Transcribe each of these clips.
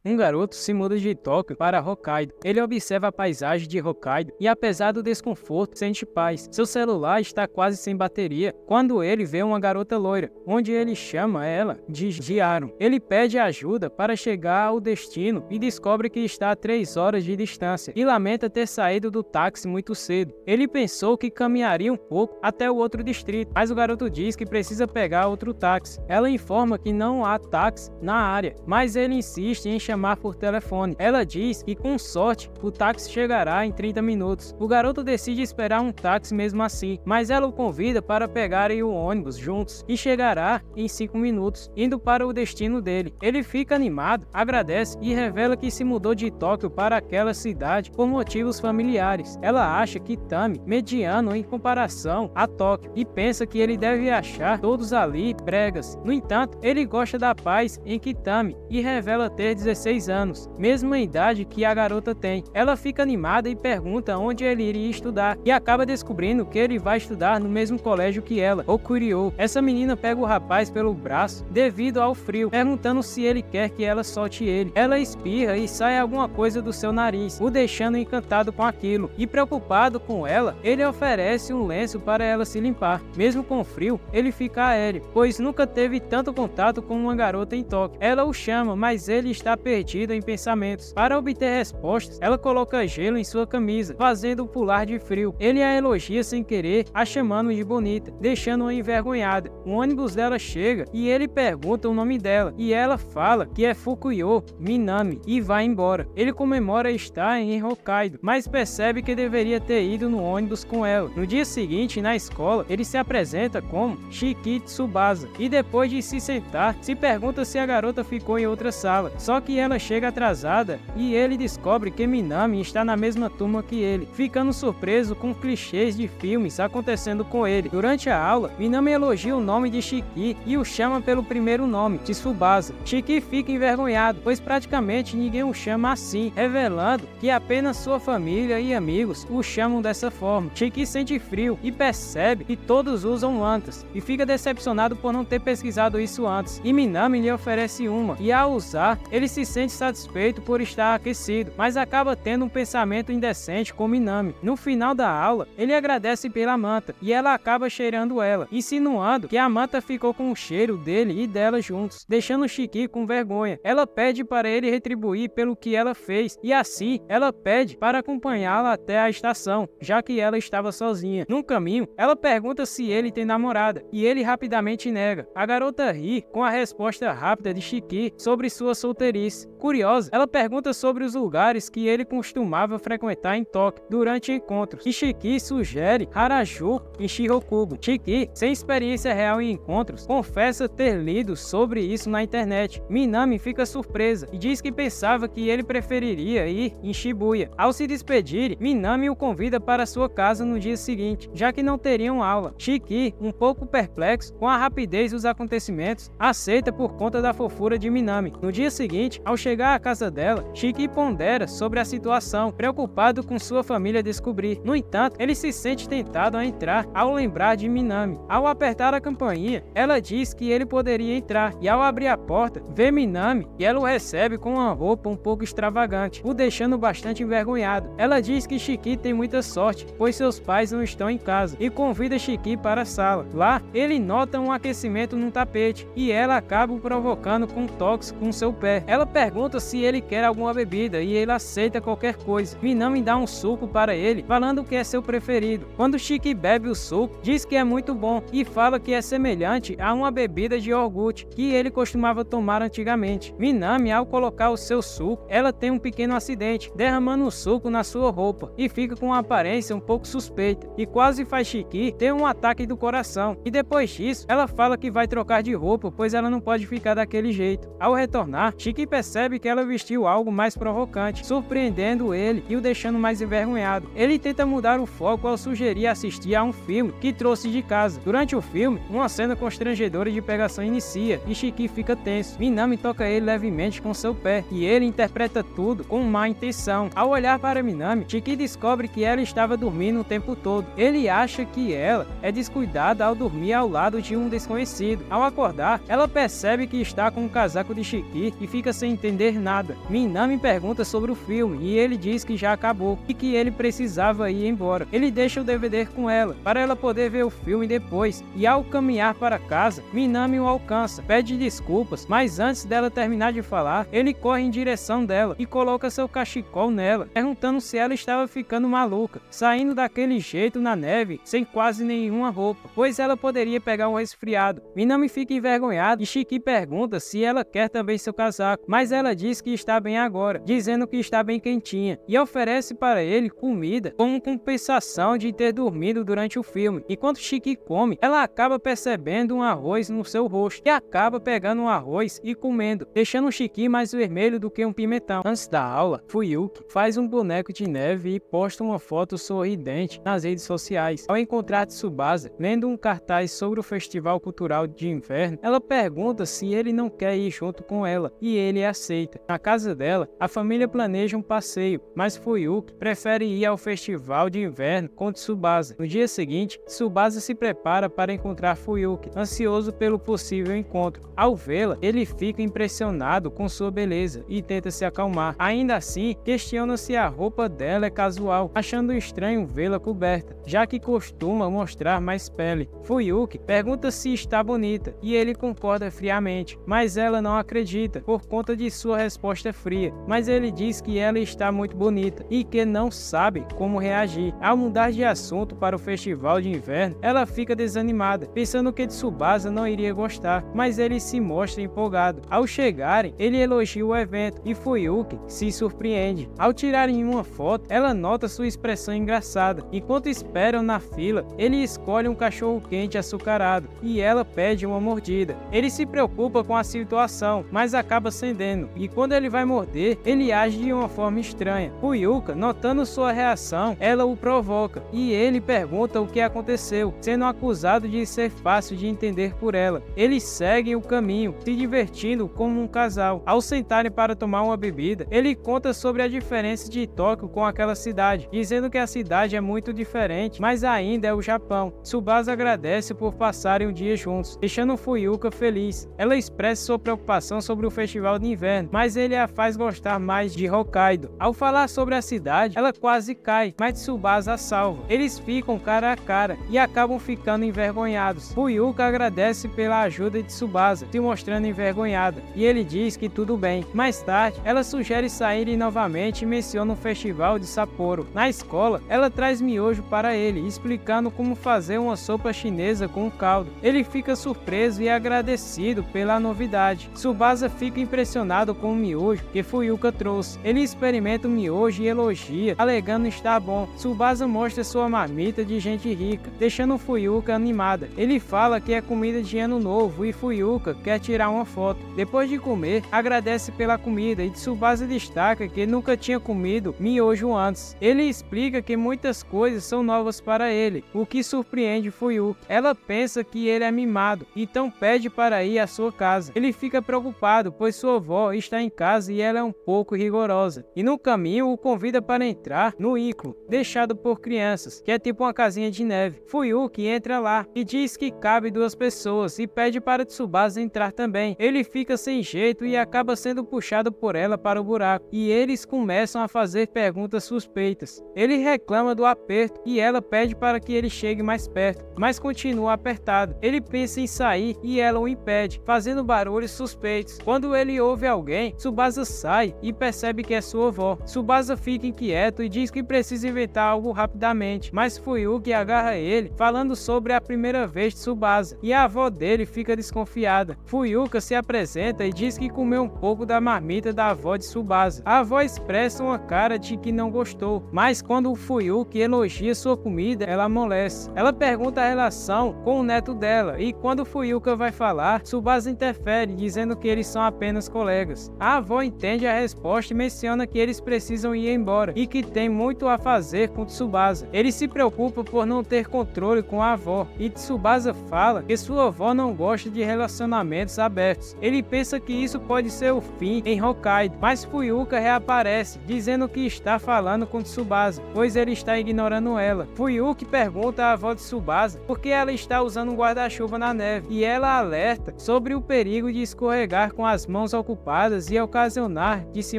Um garoto se muda de Tóquio para Hokkaido. Ele observa a paisagem de Hokkaido e, apesar do desconforto, sente paz. Seu celular está quase sem bateria quando ele vê uma garota loira, onde ele chama ela de Jiaru. Ele pede ajuda para chegar ao destino e descobre que está a 3 horas de distância e lamenta ter saído do táxi muito cedo. Ele pensou que caminharia um pouco até o outro distrito, mas o garoto diz que precisa pegar outro táxi. Ela informa que não há táxi na área, mas ele insiste em chamar por telefone. Ela diz que, com sorte, o táxi chegará em 30 minutos. O garoto decide esperar um táxi mesmo assim, mas ela o convida para pegarem o ônibus juntos e chegará em 5 minutos, indo para o destino dele. Ele fica animado, agradece e revela que se mudou de Tóquio para aquela cidade por motivos familiares. Ela acha que Tami mediano em comparação a Tóquio e pensa que ele deve achar todos ali bregas. No entanto, ele gosta da paz em Kitami e revela ter 16 anos, mesma idade que a garota tem. Ela fica animada e pergunta onde ele iria estudar e acaba descobrindo que ele vai estudar no mesmo colégio que ela, Okuryo. Essa menina pega o rapaz pelo braço devido ao frio, perguntando se ele quer que ela solte ele. Ela espirra e sai alguma coisa do seu nariz, o deixando encantado com aquilo. E preocupado com ela, ele oferece um lenço para ela se limpar. Mesmo com frio, ele fica aéreo, pois nunca teve tanto contato com uma garota em Tóquio. Ela o chama, mas ele está perdido em pensamentos. Para obter respostas, ela coloca gelo em sua camisa, fazendo-o pular de frio. Ele a elogia sem querer, a chamando de bonita, deixando-a envergonhada. O ônibus dela chega e ele pergunta o nome dela, e ela fala que é Fukuyo Minami e vai embora. Ele comemora estar em Hokkaido, mas percebe que deveria ter ido no ônibus com ela. No dia seguinte, na escola, ele se apresenta como Shiki Tsubasa e, depois de se sentar, se pergunta se a garota ficou em outra sala. Só que ela chega atrasada e ele descobre que Minami está na mesma turma que ele, ficando surpreso com clichês de filmes acontecendo com ele. Durante a aula, Minami elogia o nome de Shiki e o chama pelo primeiro nome, Tsubasa. Shiki fica envergonhado, pois praticamente ninguém o chama assim, revelando que apenas sua família e amigos o chamam dessa forma. Shiki sente frio e percebe que todos usam lantas e fica decepcionado por não ter pesquisado isso antes, e Minami lhe oferece uma, e ao usar, ele se sente satisfeito por estar aquecido, mas acaba tendo um pensamento indecente com Minami. No final da aula, ele agradece pela manta e ela acaba cheirando ela, insinuando que a manta ficou com o cheiro dele e dela juntos, deixando Shiki com vergonha. Ela pede para ele retribuir pelo que ela fez e assim ela pede para acompanhá-la até a estação, já que ela estava sozinha. No caminho, ela pergunta se ele tem namorada e ele rapidamente nega. A garota ri com a resposta rápida de Shiki sobre sua solteirice. Curiosa, ela pergunta sobre os lugares que ele costumava frequentar em Tóquio durante encontros, e Shiki sugere Harajuku e Shirokubo. Shiki, sem experiência real em encontros, confessa ter lido sobre isso na internet. Minami fica surpresa e diz que pensava que ele preferiria ir em Shibuya. Ao se despedir, Minami o convida para sua casa no dia seguinte, já que não teriam aula. Shiki, um pouco perplexo com a rapidez dos acontecimentos, aceita por conta da fofura de Minami. No dia seguinte, ao chegar à casa dela, Shiki pondera sobre a situação, preocupado com sua família descobrir. No entanto, ele se sente tentado a entrar ao lembrar de Minami. Ao apertar a campainha, ela diz que ele poderia entrar, e ao abrir a porta, vê Minami e ela o recebe com uma roupa um pouco extravagante, o deixando bastante envergonhado. Ela diz que Shiki tem muita sorte, pois seus pais não estão em casa, e convida Shiki para a sala. Lá, ele nota um aquecimento no tapete, e ela acaba o provocando com toques com seu pé. Ela pergunta se ele quer alguma bebida, e ele aceita qualquer coisa. Minami dá um suco para ele, falando que é seu preferido. Quando Shiki bebe o suco, diz que é muito bom, e fala que é semelhante a uma bebida de iogurte que ele costumava tomar antigamente. Minami, ao colocar o seu suco, ela tem um pequeno acidente, derramando o suco na sua roupa, e fica com uma aparência um pouco suspeita, e quase faz Shiki ter um ataque do coração. E depois disso, ela fala que vai trocar de roupa, pois ela não pode ficar daquele jeito. Ao retornar, Shiki percebe que ela vestiu algo mais provocante, surpreendendo ele e o deixando mais envergonhado. Ele tenta mudar o foco ao sugerir assistir a um filme que trouxe de casa. Durante o filme, uma cena constrangedora de pegação inicia e Shiki fica tenso. Minami toca ele levemente com seu pé e ele interpreta tudo com má intenção. Ao olhar para Minami, Shiki descobre que ela estava dormindo o tempo todo. Ele acha que ela é descuidada ao dormir ao lado de um desconhecido. Ao acordar, ela percebe que está com o casaco de Shiki e fica sem sem entender nada. Minami pergunta sobre o filme e ele diz que já acabou e que ele precisava ir embora. Ele deixa o DVD com ela, para ela poder ver o filme depois, e ao caminhar para casa, Minami o alcança, pede desculpas, mas antes dela terminar de falar, ele corre em direção dela e coloca seu cachecol nela, perguntando se ela estava ficando maluca, saindo daquele jeito na neve, sem quase nenhuma roupa, pois ela poderia pegar um resfriado. Minami fica envergonhada e Shiki pergunta se ela quer também seu casaco, mas ela diz que está bem agora, dizendo que está bem quentinha, e oferece para ele comida como compensação de ter dormido durante o filme. Enquanto Shiki come, ela acaba percebendo um arroz no seu rosto, e acaba pegando um arroz e comendo, deixando o Shiki mais vermelho do que um pimentão. Antes da aula, Fuyuki faz um boneco de neve e posta uma foto sorridente nas redes sociais. Ao encontrar Tsubasa lendo um cartaz sobre o Festival Cultural de Inverno, ela pergunta se ele não quer ir junto com ela, e ele aceita. Na casa dela, a família planeja um passeio, mas Fuyuki prefere ir ao Festival de Inverno com Tsubasa. No dia seguinte, Tsubasa se prepara para encontrar Fuyuki, ansioso pelo possível encontro. Ao vê-la, ele fica impressionado com sua beleza e tenta se acalmar. Ainda assim, questiona se a roupa dela é casual, achando estranho vê-la coberta, já que costuma mostrar mais pele. Fuyuki pergunta se está bonita, e ele concorda friamente, mas ela não acredita por conta de sua resposta fria, mas ele diz que ela está muito bonita e que não sabe como reagir. Ao mudar de assunto para o festival de inverno, ela fica desanimada, pensando que Tsubasa não iria gostar, mas ele se mostra empolgado. Ao chegarem, ele elogia o evento e Fuyuki se surpreende. Ao tirarem uma foto, ela nota sua expressão engraçada. Enquanto esperam na fila, ele escolhe um cachorro quente açucarado e ela pede uma mordida. Ele se preocupa com a situação, mas acaba cedendo, e quando ele vai morder, ele age de uma forma estranha. Fuyuka, notando sua reação, ela o provoca e ele pergunta o que aconteceu, sendo acusado de ser fácil de entender por ela. Eles seguem o caminho, se divertindo como um casal. Ao sentarem para tomar uma bebida, ele conta sobre a diferença de Tóquio com aquela cidade, dizendo que a cidade é muito diferente, mas ainda é o Japão. Tsubasa agradece por passarem um dia juntos, deixando Fuyuka feliz. Ela expressa sua preocupação sobre o festival de inverno, mas ele a faz gostar mais de Hokkaido. Ao falar sobre a cidade, ela quase cai, mas Tsubasa a salva. Eles ficam cara a cara e acabam ficando envergonhados. Fuyuka agradece pela ajuda de Tsubasa, se mostrando envergonhada, e ele diz que tudo bem. Mais tarde, ela sugere saírem novamente e menciona o festival de Sapporo. Na escola, ela traz miojo para ele, explicando como fazer uma sopa chinesa com um caldo. Ele fica surpreso e agradecido pela novidade. Tsubasa fica impressionado com o miojo que Fuyuka trouxe. Ele experimenta o miojo e elogia, alegando estar bom. Tsubasa mostra sua marmita de gente rica, deixando Fuyuka animada. Ele fala que é comida de ano novo e Fuyuka quer tirar uma foto. Depois de comer, agradece pela comida e Tsubasa destaca que nunca tinha comido miojo antes. Ele explica que muitas coisas são novas para ele, o que surpreende Fuyuki. Ela pensa que ele é mimado, então pede para ir à sua casa. Ele fica preocupado, pois sua avó está em casa e ela é um pouco rigorosa. E no caminho o convida para entrar no ícolo, deixado por crianças, que é tipo uma casinha de neve. Fuyuki entra lá e diz que cabe 2 pessoas e pede para Tsubasa entrar também. Ele fica sem jeito e acaba sendo puxado por ela para o buraco, e eles começam a fazer perguntas suspeitas. Ele reclama do aperto e ela pede para que ele chegue mais perto, mas continua apertado. Ele pensa em sair e ela o impede, fazendo barulhos suspeitos. Quando ele ouve alguém, Tsubasa sai e percebe que é sua avó. Tsubasa fica inquieto e diz que precisa inventar algo rapidamente, mas Fuyuki agarra ele, falando sobre a primeira vez de Tsubasa, e a avó dele fica desconfiada. Fuyuka se apresenta e diz que comeu um pouco da marmita da avó de Tsubasa. A avó expressa uma cara de que não gostou, mas quando o Fuyuki elogia sua comida, ela amolece. Ela pergunta a relação com o neto dela, e quando Fuyuka vai falar, Tsubasa interfere, dizendo que eles são apenas colegas. A avó entende a resposta e menciona que eles precisam ir embora, e que tem muito a fazer com Tsubasa. Ele se preocupa por não ter controle com a avó, e Tsubasa fala que sua avó não gosta de relacionamentos abertos. Ele pensa que isso pode ser o fim em Hokkaido, mas Fuyuka reaparece, dizendo que está falando com Tsubasa, pois ele está ignorando ela. Fuyuki pergunta à avó de Tsubasa por que ela está usando um guarda-chuva na neve, e ela alerta sobre o perigo de escorregar com as mãos ocupadas ocupadas e ocasionar de se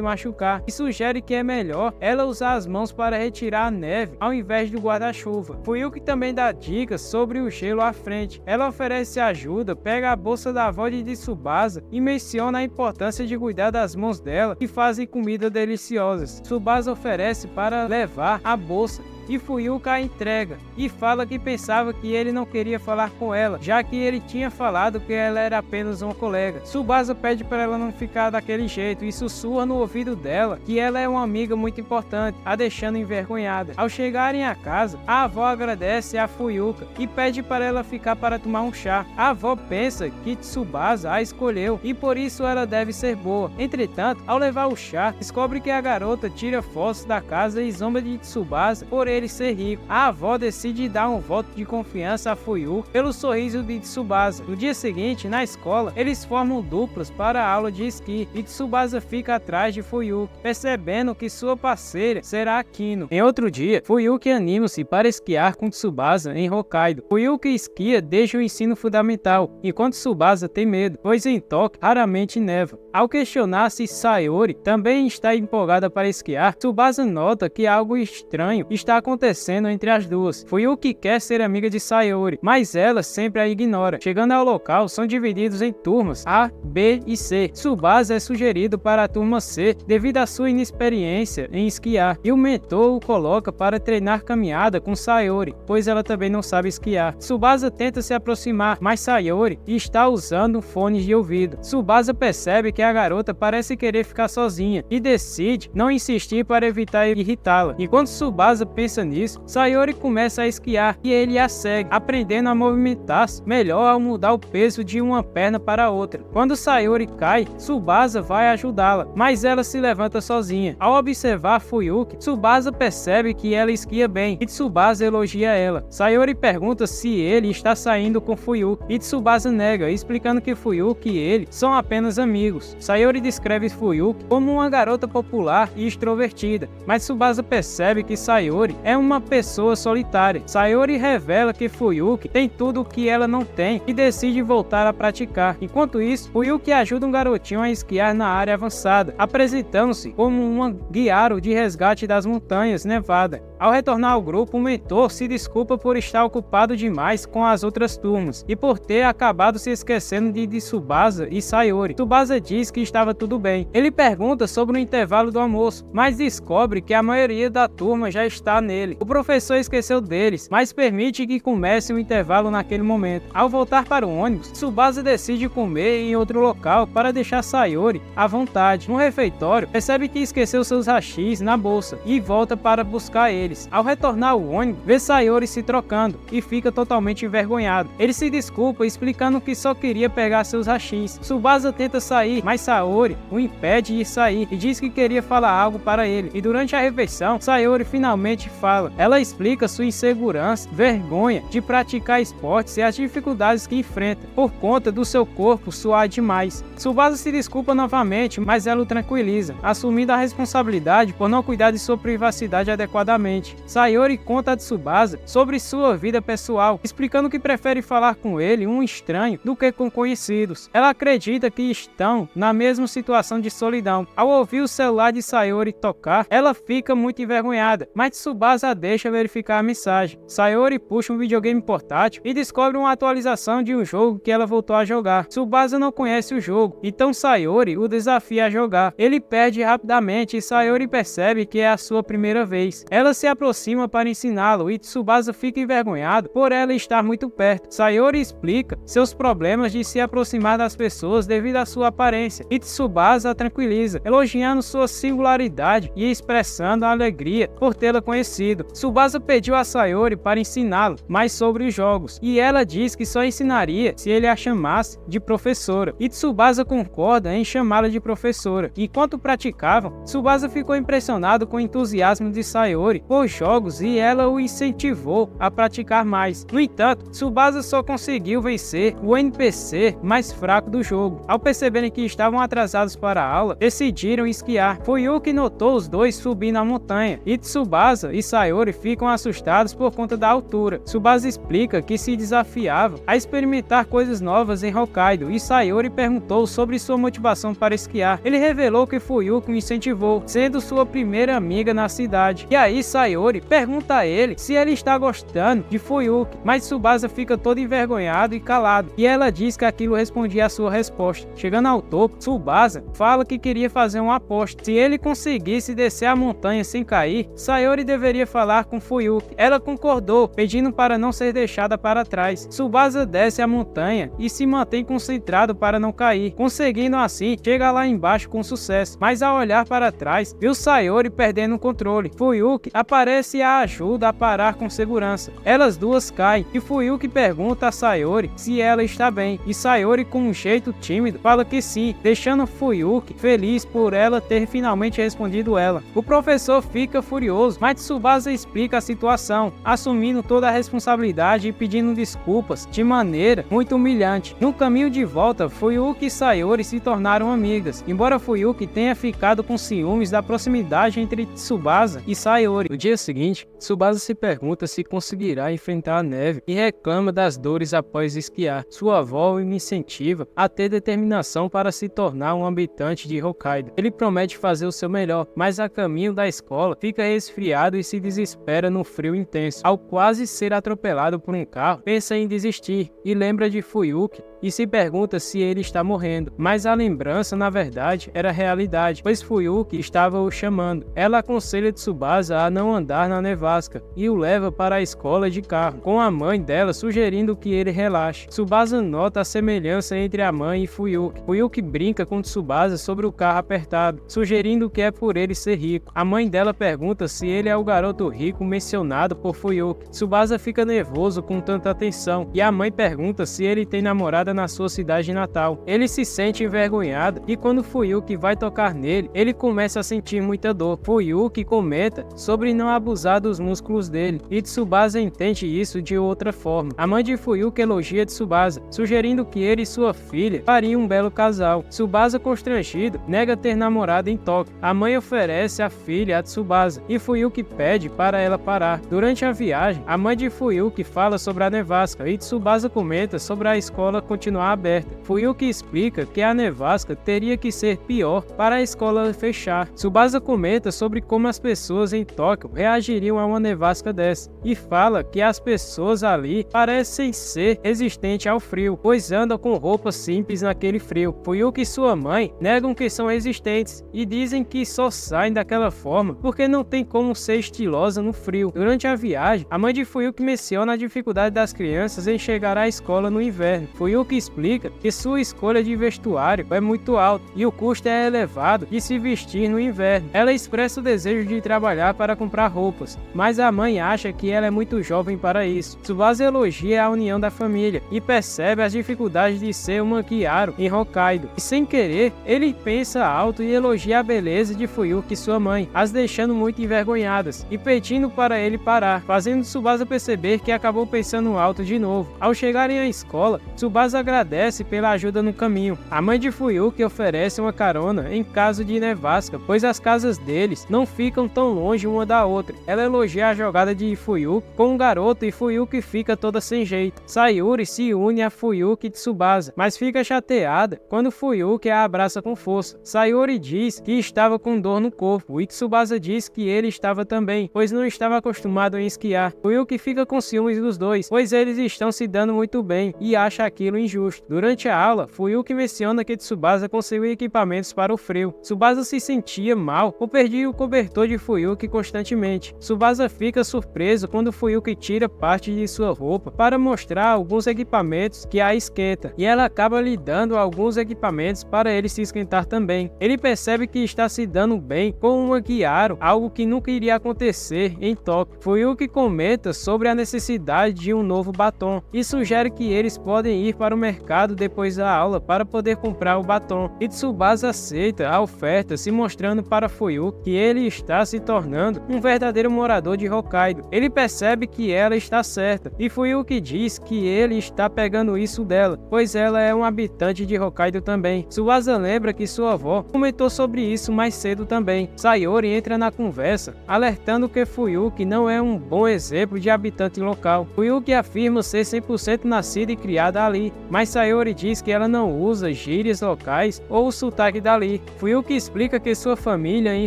machucar, e sugere que é melhor ela usar as mãos para retirar a neve ao invés do guarda-chuva. Fuyuki também dá dicas sobre o gelo à frente. Ela oferece ajuda, pega a bolsa da avó de Tsubasa e menciona a importância de cuidar das mãos dela, que fazem comida deliciosas. Tsubasa oferece para levar a bolsa e Fuyuki a entrega e fala que pensava que ele não queria falar com ela, já que ele tinha falado que ela era apenas uma colega. Tsubasa pede para ela não ficar daquele jeito e sussurra no ouvido dela que ela é uma amiga muito importante, a deixando envergonhada. Ao chegarem à casa, a avó agradece a Fuyuki e pede para ela ficar para tomar um chá. A avó pensa que Tsubasa a escolheu e por isso ela deve ser boa. Entretanto, ao levar o chá, descobre que a garota tira fotos da casa e zomba de Tsubasa por ele ser rico. A avó decide dar um voto de confiança a Fuyuki pelo sorriso de Tsubasa. No dia seguinte, na escola, eles formam duplas para a aula de esqui e Tsubasa fica atrás de Fuyuki, percebendo que sua parceira será Akino. Em outro dia, Fuyuki anima-se para esquiar com Tsubasa em Hokkaido. Fuyuki esquia desde o ensino fundamental, enquanto Tsubasa tem medo, pois em Tóquio raramente neva. Ao questionar se Sayori também está empolgada para esquiar, Tsubasa nota que algo estranho está acontecendo entre as duas. Fuyuki quer ser amiga de Sayori, mas ela sempre a ignora. Chegando ao local, são divididos em turmas A, B e C. Tsubasa é sugerido para a turma C devido à sua inexperiência em esquiar, e o mentor o coloca para treinar caminhada com Sayori, pois ela também não sabe esquiar. Tsubasa tenta se aproximar, mas Sayori está usando fones de ouvido. Tsubasa percebe que a garota parece querer ficar sozinha e decide não insistir para evitar irritá-la. Enquanto Tsubasa pensa nisso, Sayori começa a esquiar e ele a segue, aprendendo a movimentar-se melhor ao mudar o peso de uma perna para a outra. Quando Sayori cai, Tsubasa vai ajudá-la, mas ela se levanta sozinha. Ao observar Fuyuki, Tsubasa percebe que ela esquia bem e Tsubasa elogia ela. Sayori pergunta se ele está saindo com Fuyuki e Tsubasa nega, explicando que Fuyuki e ele são apenas amigos. Sayori descreve Fuyuki como uma garota popular e extrovertida, mas Tsubasa percebe que Sayori é uma pessoa solitária. Sayori revela que Fuyuki tem tudo o que ela não tem e decide voltar a praticar. Enquanto isso, Fuyuki ajuda um garotinho a esquiar na área avançada, apresentando-se como uma guiaro de resgate das montanhas Nevada. Ao retornar ao grupo, o mentor se desculpa por estar ocupado demais com as outras turmas e por ter acabado se esquecendo de Tsubasa e Sayori. Tsubasa diz que estava tudo bem. Ele pergunta sobre o intervalo do almoço, mas descobre que a maioria da turma já está nele. O professor esqueceu deles, mas permite que comece o intervalo naquele momento. Ao voltar para o ônibus, Tsubasa decide comer em outro local para deixar Sayori à vontade. No refeitório, percebe que esqueceu seus hashis na bolsa e volta para buscar eles. Ao retornar ao ônibus, vê Sayori se trocando e fica totalmente envergonhado. Ele se desculpa, explicando que só queria pegar seus hashis. Tsubasa tenta sair, mas Sayori o impede de sair e diz que queria falar algo para ele. E durante a refeição, Sayori finalmente fala. Ela explica sua insegurança, vergonha de praticar esportes e as dificuldades que enfrenta por conta do seu corpo suar demais. Tsubasa se desculpa novamente, mas ela o tranquiliza, assumindo a responsabilidade por não cuidar de sua privacidade adequadamente. Sayori conta a Tsubasa sobre sua vida pessoal, explicando que prefere falar com ele, um estranho, do que com conhecidos. Ela acredita que estão na mesma situação de solidão. Ao ouvir o celular de Sayori tocar, ela fica muito envergonhada, mas Tsubasa a deixa verificar a mensagem. Sayori puxa um videogame portátil e descobre uma atualização de um jogo que ela voltou a jogar. Tsubasa não conhece o jogo, então Sayori o desafia a jogar. Ele perde rapidamente e Sayori percebe que é a sua primeira vez. Ela se aproxima para ensiná-lo e Tsubasa fica envergonhado por ela estar muito perto. Sayori explica seus problemas de se aproximar das pessoas devido à sua aparência e Tsubasa a tranquiliza, elogiando sua singularidade e expressando a alegria por tê-la conhecido. Tsubasa pediu a Sayori para ensiná-lo mais sobre os jogos e ela diz que só ensinaria se ele a chamasse de professora e Tsubasa concorda em chamá-la de professora. Enquanto praticavam, Tsubasa ficou impressionado com o entusiasmo de Sayori por jogos e ela o incentivou a praticar mais. No entanto, Tsubasa só conseguiu vencer o NPC mais fraco do jogo. Ao perceberem que estavam atrasados para a aula, decidiram esquiar. Fuyuki notou os dois subindo a montanha e Tsubasa e Sayori ficam assustados por conta da altura. Tsubasa explica que se desafiava a experimentar coisas novas em Hokkaido e Sayori perguntou sobre sua motivação para esquiar. Ele revelou que Fuyuki o incentivou, sendo sua primeira amiga na cidade. E aí Sayori pergunta a ele se ele está gostando de Fuyuki, mas Tsubasa fica todo envergonhado e calado, e ela diz que aquilo respondia à sua resposta. Chegando ao topo, Tsubasa fala que queria fazer uma aposta. Se ele conseguisse descer a montanha sem cair, Sayori deveria falar com Fuyuki. Ela concordou, pedindo para não ser deixada para trás. Tsubasa desce a montanha e se mantém concentrado para não cair, conseguindo assim chegar lá embaixo com sucesso, mas ao olhar para trás, viu Sayori perdendo o controle. Fuyuki aparece e a ajuda a parar com segurança. Elas duas caem e Fuyuki pergunta a Sayori se ela está bem, e Sayori com um jeito tímido fala que sim, deixando Fuyuki feliz por ela ter finalmente respondido ela. O professor fica furioso, mas Tsubasa explica a situação, assumindo toda a responsabilidade e pedindo desculpas de maneira muito humilhante. No caminho de volta, Fuyuki e Sayori se tornaram amigas, embora Fuyuki tenha ficado com ciúmes da proximidade entre Tsubasa e Sayori. No dia seguinte, Tsubasa se pergunta se conseguirá enfrentar a neve e reclama das dores após esquiar. Sua avó o incentiva a ter determinação para se tornar um habitante de Hokkaido. Ele promete fazer o seu melhor, mas a caminho da escola fica resfriado e se desespera no frio intenso. Ao quase ser atropelado por um carro, pensa em desistir e lembra de Fuyuki e se pergunta se ele está morrendo, mas a lembrança na verdade era realidade, pois Fuyuki estava o chamando. Ela aconselha Tsubasa a não andar na nevasca e o leva para a escola de carro, com a mãe dela sugerindo que ele relaxe. Tsubasa nota a semelhança entre a mãe e Fuyuki. Fuyuki brinca com Tsubasa sobre o carro apertado, sugerindo que é por ele ser rico. A mãe dela pergunta se ele é o garoto rico mencionado por Fuyuki. Tsubasa fica nervoso com tanta atenção e a mãe pergunta se ele tem namorada na sua cidade natal. Ele se sente envergonhado e quando Fuyuki vai tocar nele, ele começa a sentir muita dor. Fuyuki comenta sobre não abusar dos músculos dele e Tsubasa entende isso de outra forma. A mãe de Fuyuki elogia Tsubasa, sugerindo que ele e sua filha fariam um belo casal. Tsubasa, constrangido, nega ter namorado em Tóquio. A mãe oferece a filha a Tsubasa e Fuyuki pede para ela parar. Durante a viagem, a mãe de Fuyuki fala sobre a nevasca e Tsubasa comenta sobre a escola continuar aberta. Fuyuki explica que a nevasca teria que ser pior para a escola fechar. Tsubasa comenta sobre como as pessoas em Tóquio reagiriam a uma nevasca dessa e fala que as pessoas ali parecem ser resistentes ao frio, pois andam com roupas simples naquele frio. Fuyuki e sua mãe negam que são resistentes e dizem que só saem daquela forma porque não tem como ser estilosa no frio. Durante a viagem, a mãe de Fuyuki menciona a dificuldade das crianças em chegar à escola no inverno. Fuyuki explica que sua escolha de vestuário é muito alta e o custo é elevado de se vestir no inverno. Ela expressa o desejo de trabalhar para comprar roupas, mas a mãe acha que ela é muito jovem para isso. Tsubasa elogia a união da família e percebe as dificuldades de ser uma Gyaro em Hokkaido. E sem querer, ele pensa alto e elogia a beleza de Fuyuki e sua mãe, as deixando muito envergonhadas e pedindo para ele parar, fazendo Tsubasa perceber que acabou pensando alto de novo. Ao chegarem à escola, Tsubasa agradece pela ajuda no caminho. A mãe de Fuyuki oferece uma carona em caso de nevasca, pois as casas deles não ficam tão longe uma da outra. Ela elogia a jogada de Fuyuki com um garoto e Fuyuki fica toda sem jeito. Sayori se une a Fuyuki e Tsubasa, mas fica chateada quando Fuyuki a abraça com força. Sayori diz que estava com dor no corpo e Tsubasa diz que ele estava também, pois não estava acostumado a esquiar. Fuyuki fica com ciúmes dos dois, pois eles estão se dando muito bem e acha aquilo injusto. Durante a aula, Fuyuki menciona que Tsubasa conseguiu equipamentos para o frio. Tsubasa se sentia mal por perder o cobertor de Fuyuki constantemente. Tsubasa fica surpreso quando Fuyuki tira parte de sua roupa para mostrar alguns equipamentos que a esquenta, e ela acaba lhe dando alguns equipamentos para ele se esquentar também. Ele percebe que está se dando bem com uma Gyaro, algo que nunca iria acontecer em Tóquio. Fuyuki comenta sobre a necessidade de um novo batom e sugere que eles podem ir para o mercado depois da aula para poder comprar o batom. E Tsubasa aceita a oferta, se mostrando para Fuyuki que ele está se tornando um verdadeiro morador de Hokkaido. Ele percebe que ela está certa e Fuyuki diz que ele está pegando isso dela, pois ela é um habitante de Hokkaido também. Tsubasa lembra que sua avó comentou sobre isso mais cedo também. Sayori entra na conversa, alertando comentando que Fuyuki não é um bom exemplo de habitante local. Fuyuki afirma ser 100% nascida e criada ali, mas Sayori diz que ela não usa gírias locais ou o sotaque dali. Fuyuki explica que sua família em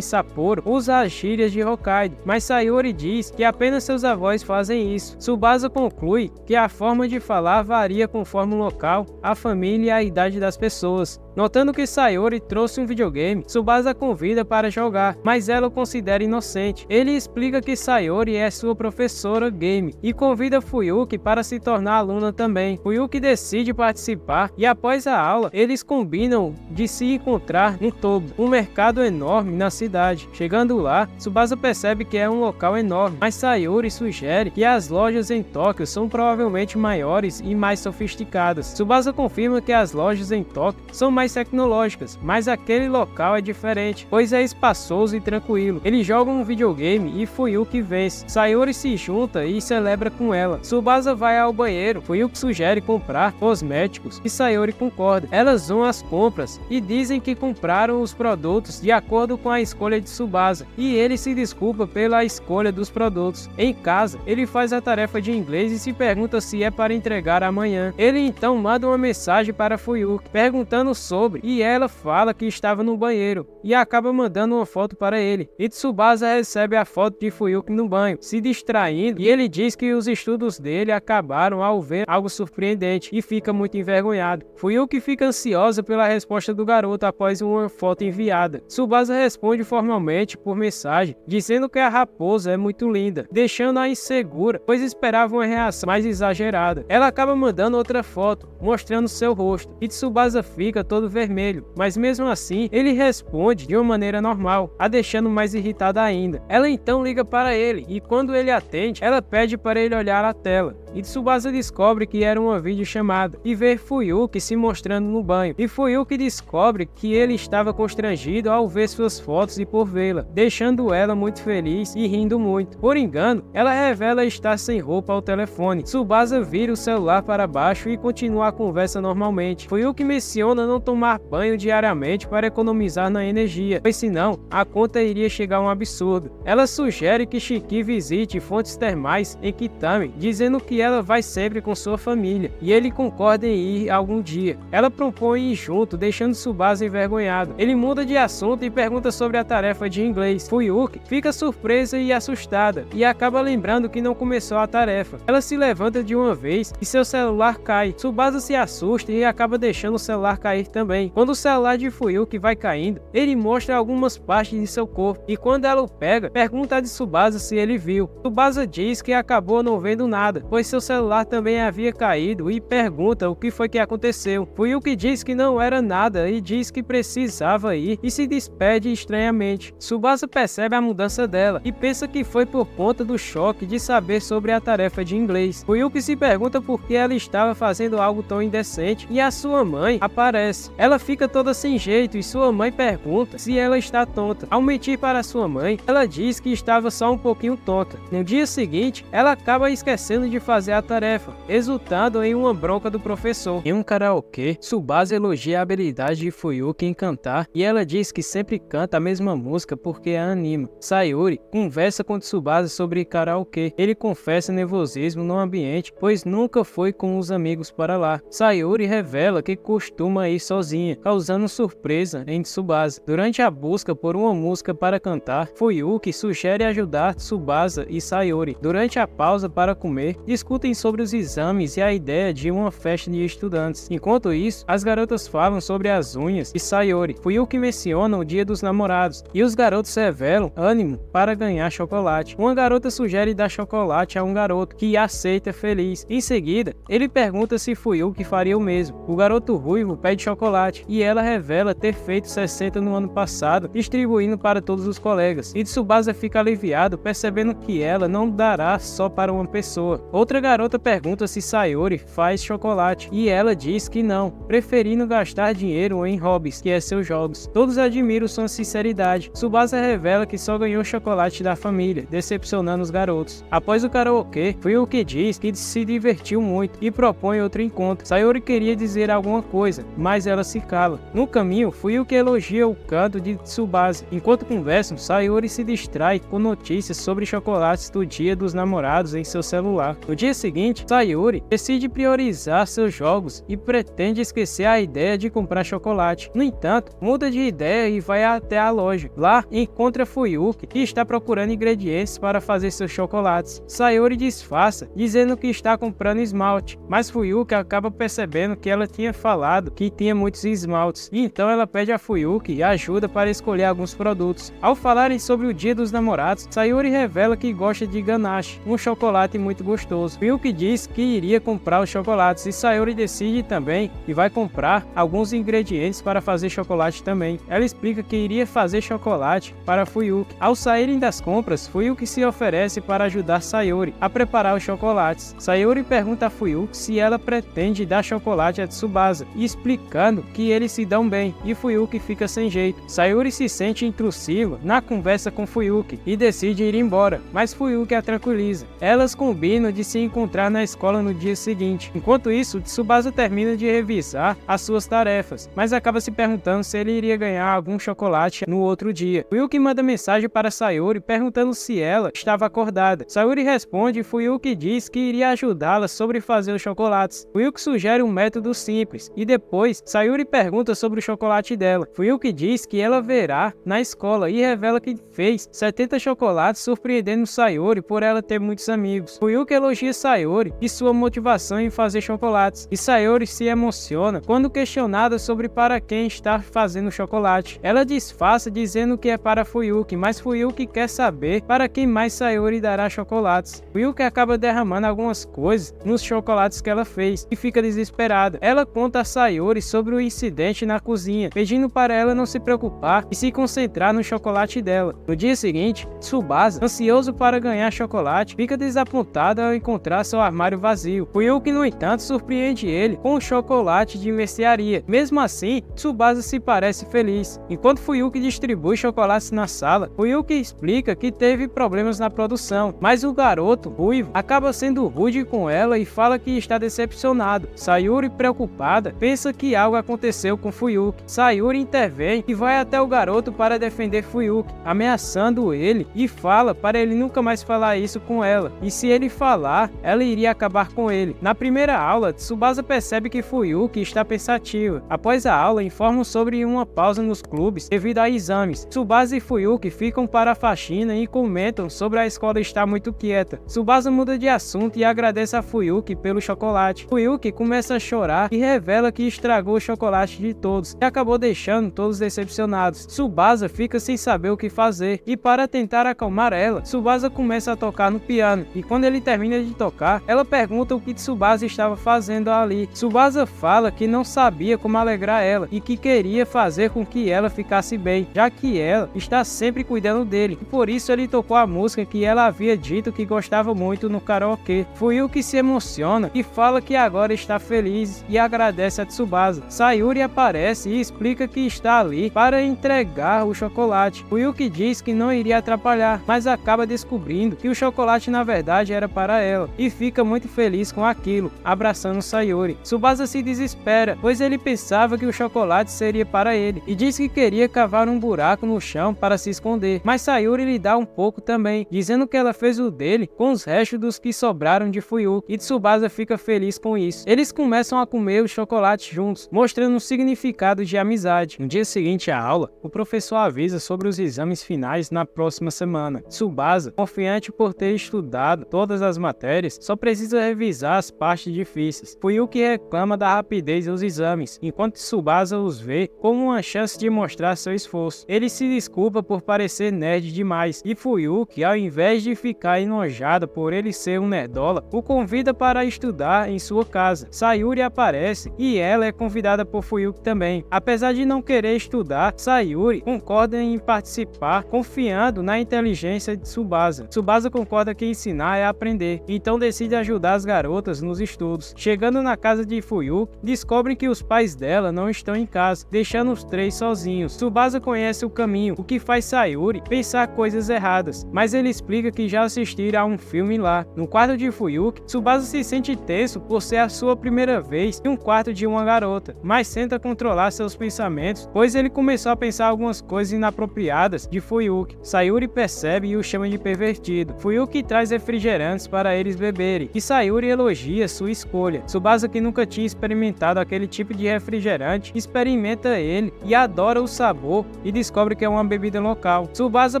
Sapporo usa as gírias de Hokkaido, mas Sayori diz que apenas seus avós fazem isso. Tsubasa conclui que a forma de falar varia conforme o local, a família e a idade das pessoas. Notando que Sayori trouxe um videogame, Tsubasa convida para jogar, mas ela o considera inocente. Ele explica que Sayori é sua professora game e convida Fuyuki para se tornar aluna também. Fuyuki decide participar e após a aula, eles combinam de se encontrar no Tobu, um mercado enorme na cidade. Chegando lá, Tsubasa percebe que é um local enorme, mas Sayori sugere que as lojas em Tóquio são provavelmente maiores e mais sofisticadas. Tsubasa confirma que as lojas em Tóquio são mais tecnológicas, mas aquele local é diferente, pois é espaçoso e tranquilo. Eles jogam um videogame e Fuyuki vence. Sayori se junta e celebra com ela. Tsubasa vai ao banheiro, Fuyuki sugere comprar cosméticos e Sayori concorda. Elas vão às compras e dizem que compraram os produtos de acordo com a escolha de Tsubasa, e ele se desculpa pela escolha dos produtos. Em casa, ele faz a tarefa de inglês e se pergunta se é para entregar amanhã. Ele então manda uma mensagem para Fuyuki, perguntando sobre, e ela fala que estava no banheiro, e acaba mandando uma foto para ele. E Tsubasa recebe a foto de Fuyuki no banho, se distraindo, e ele diz que os estudos dele acabaram ao ver algo surpreendente, e fica muito envergonhado. Fuyuki fica ansiosa pela resposta do garoto após uma foto enviada. Tsubasa responde formalmente por mensagem, dizendo que a raposa é muito linda, deixando-a insegura, pois esperava uma reação mais exagerada. Ela acaba mandando outra foto, mostrando seu rosto, e Tsubasa fica todo vermelho, mas mesmo assim, ele responde de uma maneira normal, a deixando mais irritada ainda. Ela então liga para ele, e quando ele atende, ela pede para ele olhar a tela, e Tsubasa descobre que era uma videochamada, e vê Fuyuki se mostrando no banho, e Fuyuki descobre que ele estava constrangido ao ver suas fotos e por vê-la, deixando ela muito feliz e rindo muito. Por engano, ela revela estar sem roupa ao telefone. Tsubasa vira o celular para baixo e continua a conversa normalmente. Fuyuki menciona não tomar banho diariamente para economizar na energia, pois senão a conta iria chegar a um absurdo. Ela sugere que Shiki visite fontes termais em Kitami, dizendo que ela vai sempre com sua família, e ele concorda em ir algum dia. Ela propõe ir junto, deixando Tsubasa envergonhado. Ele muda de assunto e pergunta sobre a tarefa de inglês. Fuyuki fica surpresa e assustada, e acaba lembrando que não começou a tarefa. Ela se levanta de uma vez e seu celular cai. Tsubasa se assusta e acaba deixando o celular cair também. Quando o celular de Fuyuki vai caindo, ele mostra algumas partes de seu corpo, e quando ela o pega, pergunta a Tsubasa se ele viu. Tsubasa diz que acabou não vendo nada, pois seu celular também havia caído, e pergunta o que foi que aconteceu. Fuyuki diz que não era nada e diz que precisava ir e se despede estranhamente. Tsubasa percebe a mudança dela e pensa que foi por conta do choque de saber sobre a tarefa de inglês. Fuyuki se pergunta por que ela estava fazendo algo tão indecente, e a sua mãe aparece. Ela fica toda sem jeito e sua mãe pergunta se ela está tonta. Ao mentir para sua mãe, ela diz que estava só um pouquinho tonta. No dia seguinte, ela acaba esquecendo de fazer a tarefa, resultando em uma bronca do professor. Em um karaokê, Tsubasa elogia a habilidade de Fuyuki em cantar, e ela diz que sempre canta a mesma música porque a anima. Sayori conversa com Tsubasa sobre karaokê. Ele confessa nervosismo no ambiente, pois nunca foi com os amigos para lá. Sayori revela que costuma ir sozinha, causando surpresa em Tsubasa. Durante a busca por uma música para cantar, Fuyuki sugere ajudar Tsubasa e Sayori. Durante a pausa para comer, discutem sobre os exames e a ideia de uma festa de estudantes. Enquanto isso, as garotas falam sobre as unhas e Sayori. Fuyuki menciona o dia dos namorados, e os garotos revelam ânimo para ganhar chocolate. Uma garota sugere dar chocolate a um garoto, que aceita feliz. Em seguida, ele pergunta se Fuyuki faria o mesmo. O garoto ruivo pede chocolate, e ela revela ter feito 60 no ano passado, distribuindo para todos os colegas. E Tsubasa fica aliviado, percebendo que ela não dará só para uma pessoa. Outra Outra garota pergunta se Sayori faz chocolate e ela diz que não, preferindo gastar dinheiro em hobbies, que é seus jogos. Todos admiram sua sinceridade. Tsubasa revela que só ganhou chocolate da família, decepcionando os garotos. Após o karaokê, Fuyuki diz que se divertiu muito e propõe outro encontro. Sayori queria dizer alguma coisa, mas ela se cala. No caminho, Fuyuki elogia o canto de Tsubasa. Enquanto conversam, Sayori se distrai com notícias sobre chocolates do Dia dos Namorados em seu celular. No dia seguinte, Sayori decide priorizar seus jogos e pretende esquecer a ideia de comprar chocolate. No entanto, muda de ideia e vai até a loja. Lá, encontra Fuyuki, que está procurando ingredientes para fazer seus chocolates. Sayori disfarça, dizendo que está comprando esmalte, mas Fuyuki acaba percebendo que ela tinha falado que tinha muitos esmaltes, e então ela pede a Fuyuki ajuda para escolher alguns produtos. Ao falarem sobre o Dia dos Namorados, Sayori revela que gosta de ganache, um chocolate muito gostoso. Fuyuki diz que iria comprar os chocolates e Sayori decide também e vai comprar alguns ingredientes para fazer chocolate também. Ela explica que iria fazer chocolate para Fuyuki. Ao saírem das compras, Fuyuki se oferece para ajudar Sayori a preparar os chocolates. Sayori pergunta a Fuyuki se ela pretende dar chocolate a Tsubasa, explicando que eles se dão bem, e Fuyuki fica sem jeito. Sayori se sente intrusiva na conversa com Fuyuki e decide ir embora, mas Fuyuki a tranquiliza. Elas combinam de se encontrar na escola no dia seguinte. Enquanto isso, Tsubasa termina de revisar as suas tarefas, mas acaba se perguntando se ele iria ganhar algum chocolate no outro dia. Fuyuki manda mensagem para Sayori perguntando se ela estava acordada. Sayori responde e Fuyuki diz que iria ajudá-la sobre fazer os chocolates. Fuyuki sugere um método simples e depois Sayori pergunta sobre o chocolate dela. Fuyuki diz que ela verá na escola e revela que fez 70 chocolates, surpreendendo Sayori por ela ter muitos amigos. Fuyuki elogia Sayori e sua motivação em fazer chocolates, e Sayori se emociona quando questionada sobre para quem está fazendo chocolate. Ela disfarça dizendo que é para Fuyuki, mas Fuyuki quer saber para quem mais Sayori dará chocolates. Fuyuki acaba derramando algumas coisas nos chocolates que ela fez e fica desesperada. Ela conta a Sayori sobre o incidente na cozinha, pedindo para ela não se preocupar e se concentrar no chocolate dela. No dia seguinte, Tsubasa, ansioso para ganhar chocolate, fica desapontado ao encontrar seu armário vazio. Fuyuki, no entanto, surpreende ele com um chocolate de mercearia. Mesmo assim, Tsubasa se parece feliz. Enquanto Fuyuki distribui chocolates na sala, Fuyuki explica que teve problemas na produção, mas o garoto ruivo acaba sendo rude com ela e fala que está decepcionado. Sayori, preocupada, pensa que algo aconteceu com Fuyuki. Sayori intervém e vai até o garoto para defender Fuyuki, ameaçando ele, e fala para ele nunca mais falar isso com ela, e se ele falar, ela iria acabar com ele. Na primeira aula, Tsubasa percebe que Fuyuki está pensativa. Após a aula, informam sobre uma pausa nos clubes devido a exames. Tsubasa e Fuyuki ficam para a faxina e comentam sobre a escola estar muito quieta. Tsubasa muda de assunto e agradece a Fuyuki pelo chocolate. Fuyuki começa a chorar e revela que estragou o chocolate de todos e acabou deixando todos decepcionados. Tsubasa fica sem saber o que fazer e para tentar acalmar ela, Tsubasa começa a tocar no piano e quando ele termina de tocar, ela pergunta o que Tsubasa estava fazendo ali. Tsubasa fala que não sabia como alegrar ela e que queria fazer com que ela ficasse bem, já que ela está sempre cuidando dele, e por isso ele tocou a música que ela havia dito que gostava muito no karaokê. Fuyuki se emociona e fala que agora está feliz e agradece a Tsubasa. Sayori aparece e explica que está ali para entregar o chocolate. Fuyuki diz que não iria atrapalhar, mas acaba descobrindo que o chocolate na verdade era para ela e fica muito feliz com aquilo, abraçando Sayori. Tsubasa se desespera, pois ele pensava que o chocolate seria para ele e diz que queria cavar um buraco no chão para se esconder, mas Sayori lhe dá um pouco também, dizendo que ela fez o dele com os restos dos que sobraram de Fuyuki, e Tsubasa fica feliz com isso. Eles começam a comer o chocolate juntos, mostrando um significado de amizade. No dia seguinte à aula, o professor avisa sobre os exames finais na próxima semana. Tsubasa, confiante por ter estudado todas as matérias, só precisa revisar as partes difíceis. Fuyuki reclama da rapidez dos exames, enquanto Tsubasa os vê como uma chance de mostrar seu esforço. Ele se desculpa por parecer nerd demais, e Fuyuki, ao invés de ficar enojada por ele ser um nerdola, o convida para estudar em sua casa. Sayori aparece e ela é convidada por Fuyuki também. Apesar de não querer estudar, Sayori concorda em participar, confiando na inteligência de Tsubasa. Tsubasa concorda que ensinar é aprender, então então decide ajudar as garotas nos estudos. Chegando na casa de Fuyuki, descobrem que os pais dela não estão em casa, deixando os três sozinhos. Tsubasa conhece o caminho, o que faz Sayuri pensar coisas erradas, mas ele explica que já assistira a um filme lá. No quarto de Fuyuki, Tsubasa se sente tenso por ser a sua primeira vez em um quarto de uma garota, mas tenta controlar seus pensamentos, pois ele começou a pensar algumas coisas inapropriadas de Fuyuki. Sayuri percebe e o chama de pervertido. Fuyuki traz refrigerantes para eles beberem, e Sayuri elogia sua escolha. Tsubasa, que nunca tinha experimentado aquele tipo de refrigerante, experimenta ele e adora o sabor e descobre que é uma bebida local. Tsubasa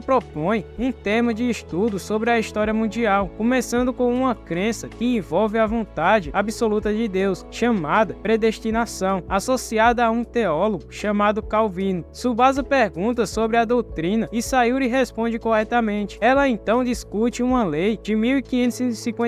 propõe um tema de estudo sobre a história mundial, começando com uma crença que envolve a vontade absoluta de Deus, chamada predestinação, associada a um teólogo chamado Calvino. Tsubasa pergunta sobre a doutrina e Sayuri responde corretamente. Ela então discute uma lei de 1559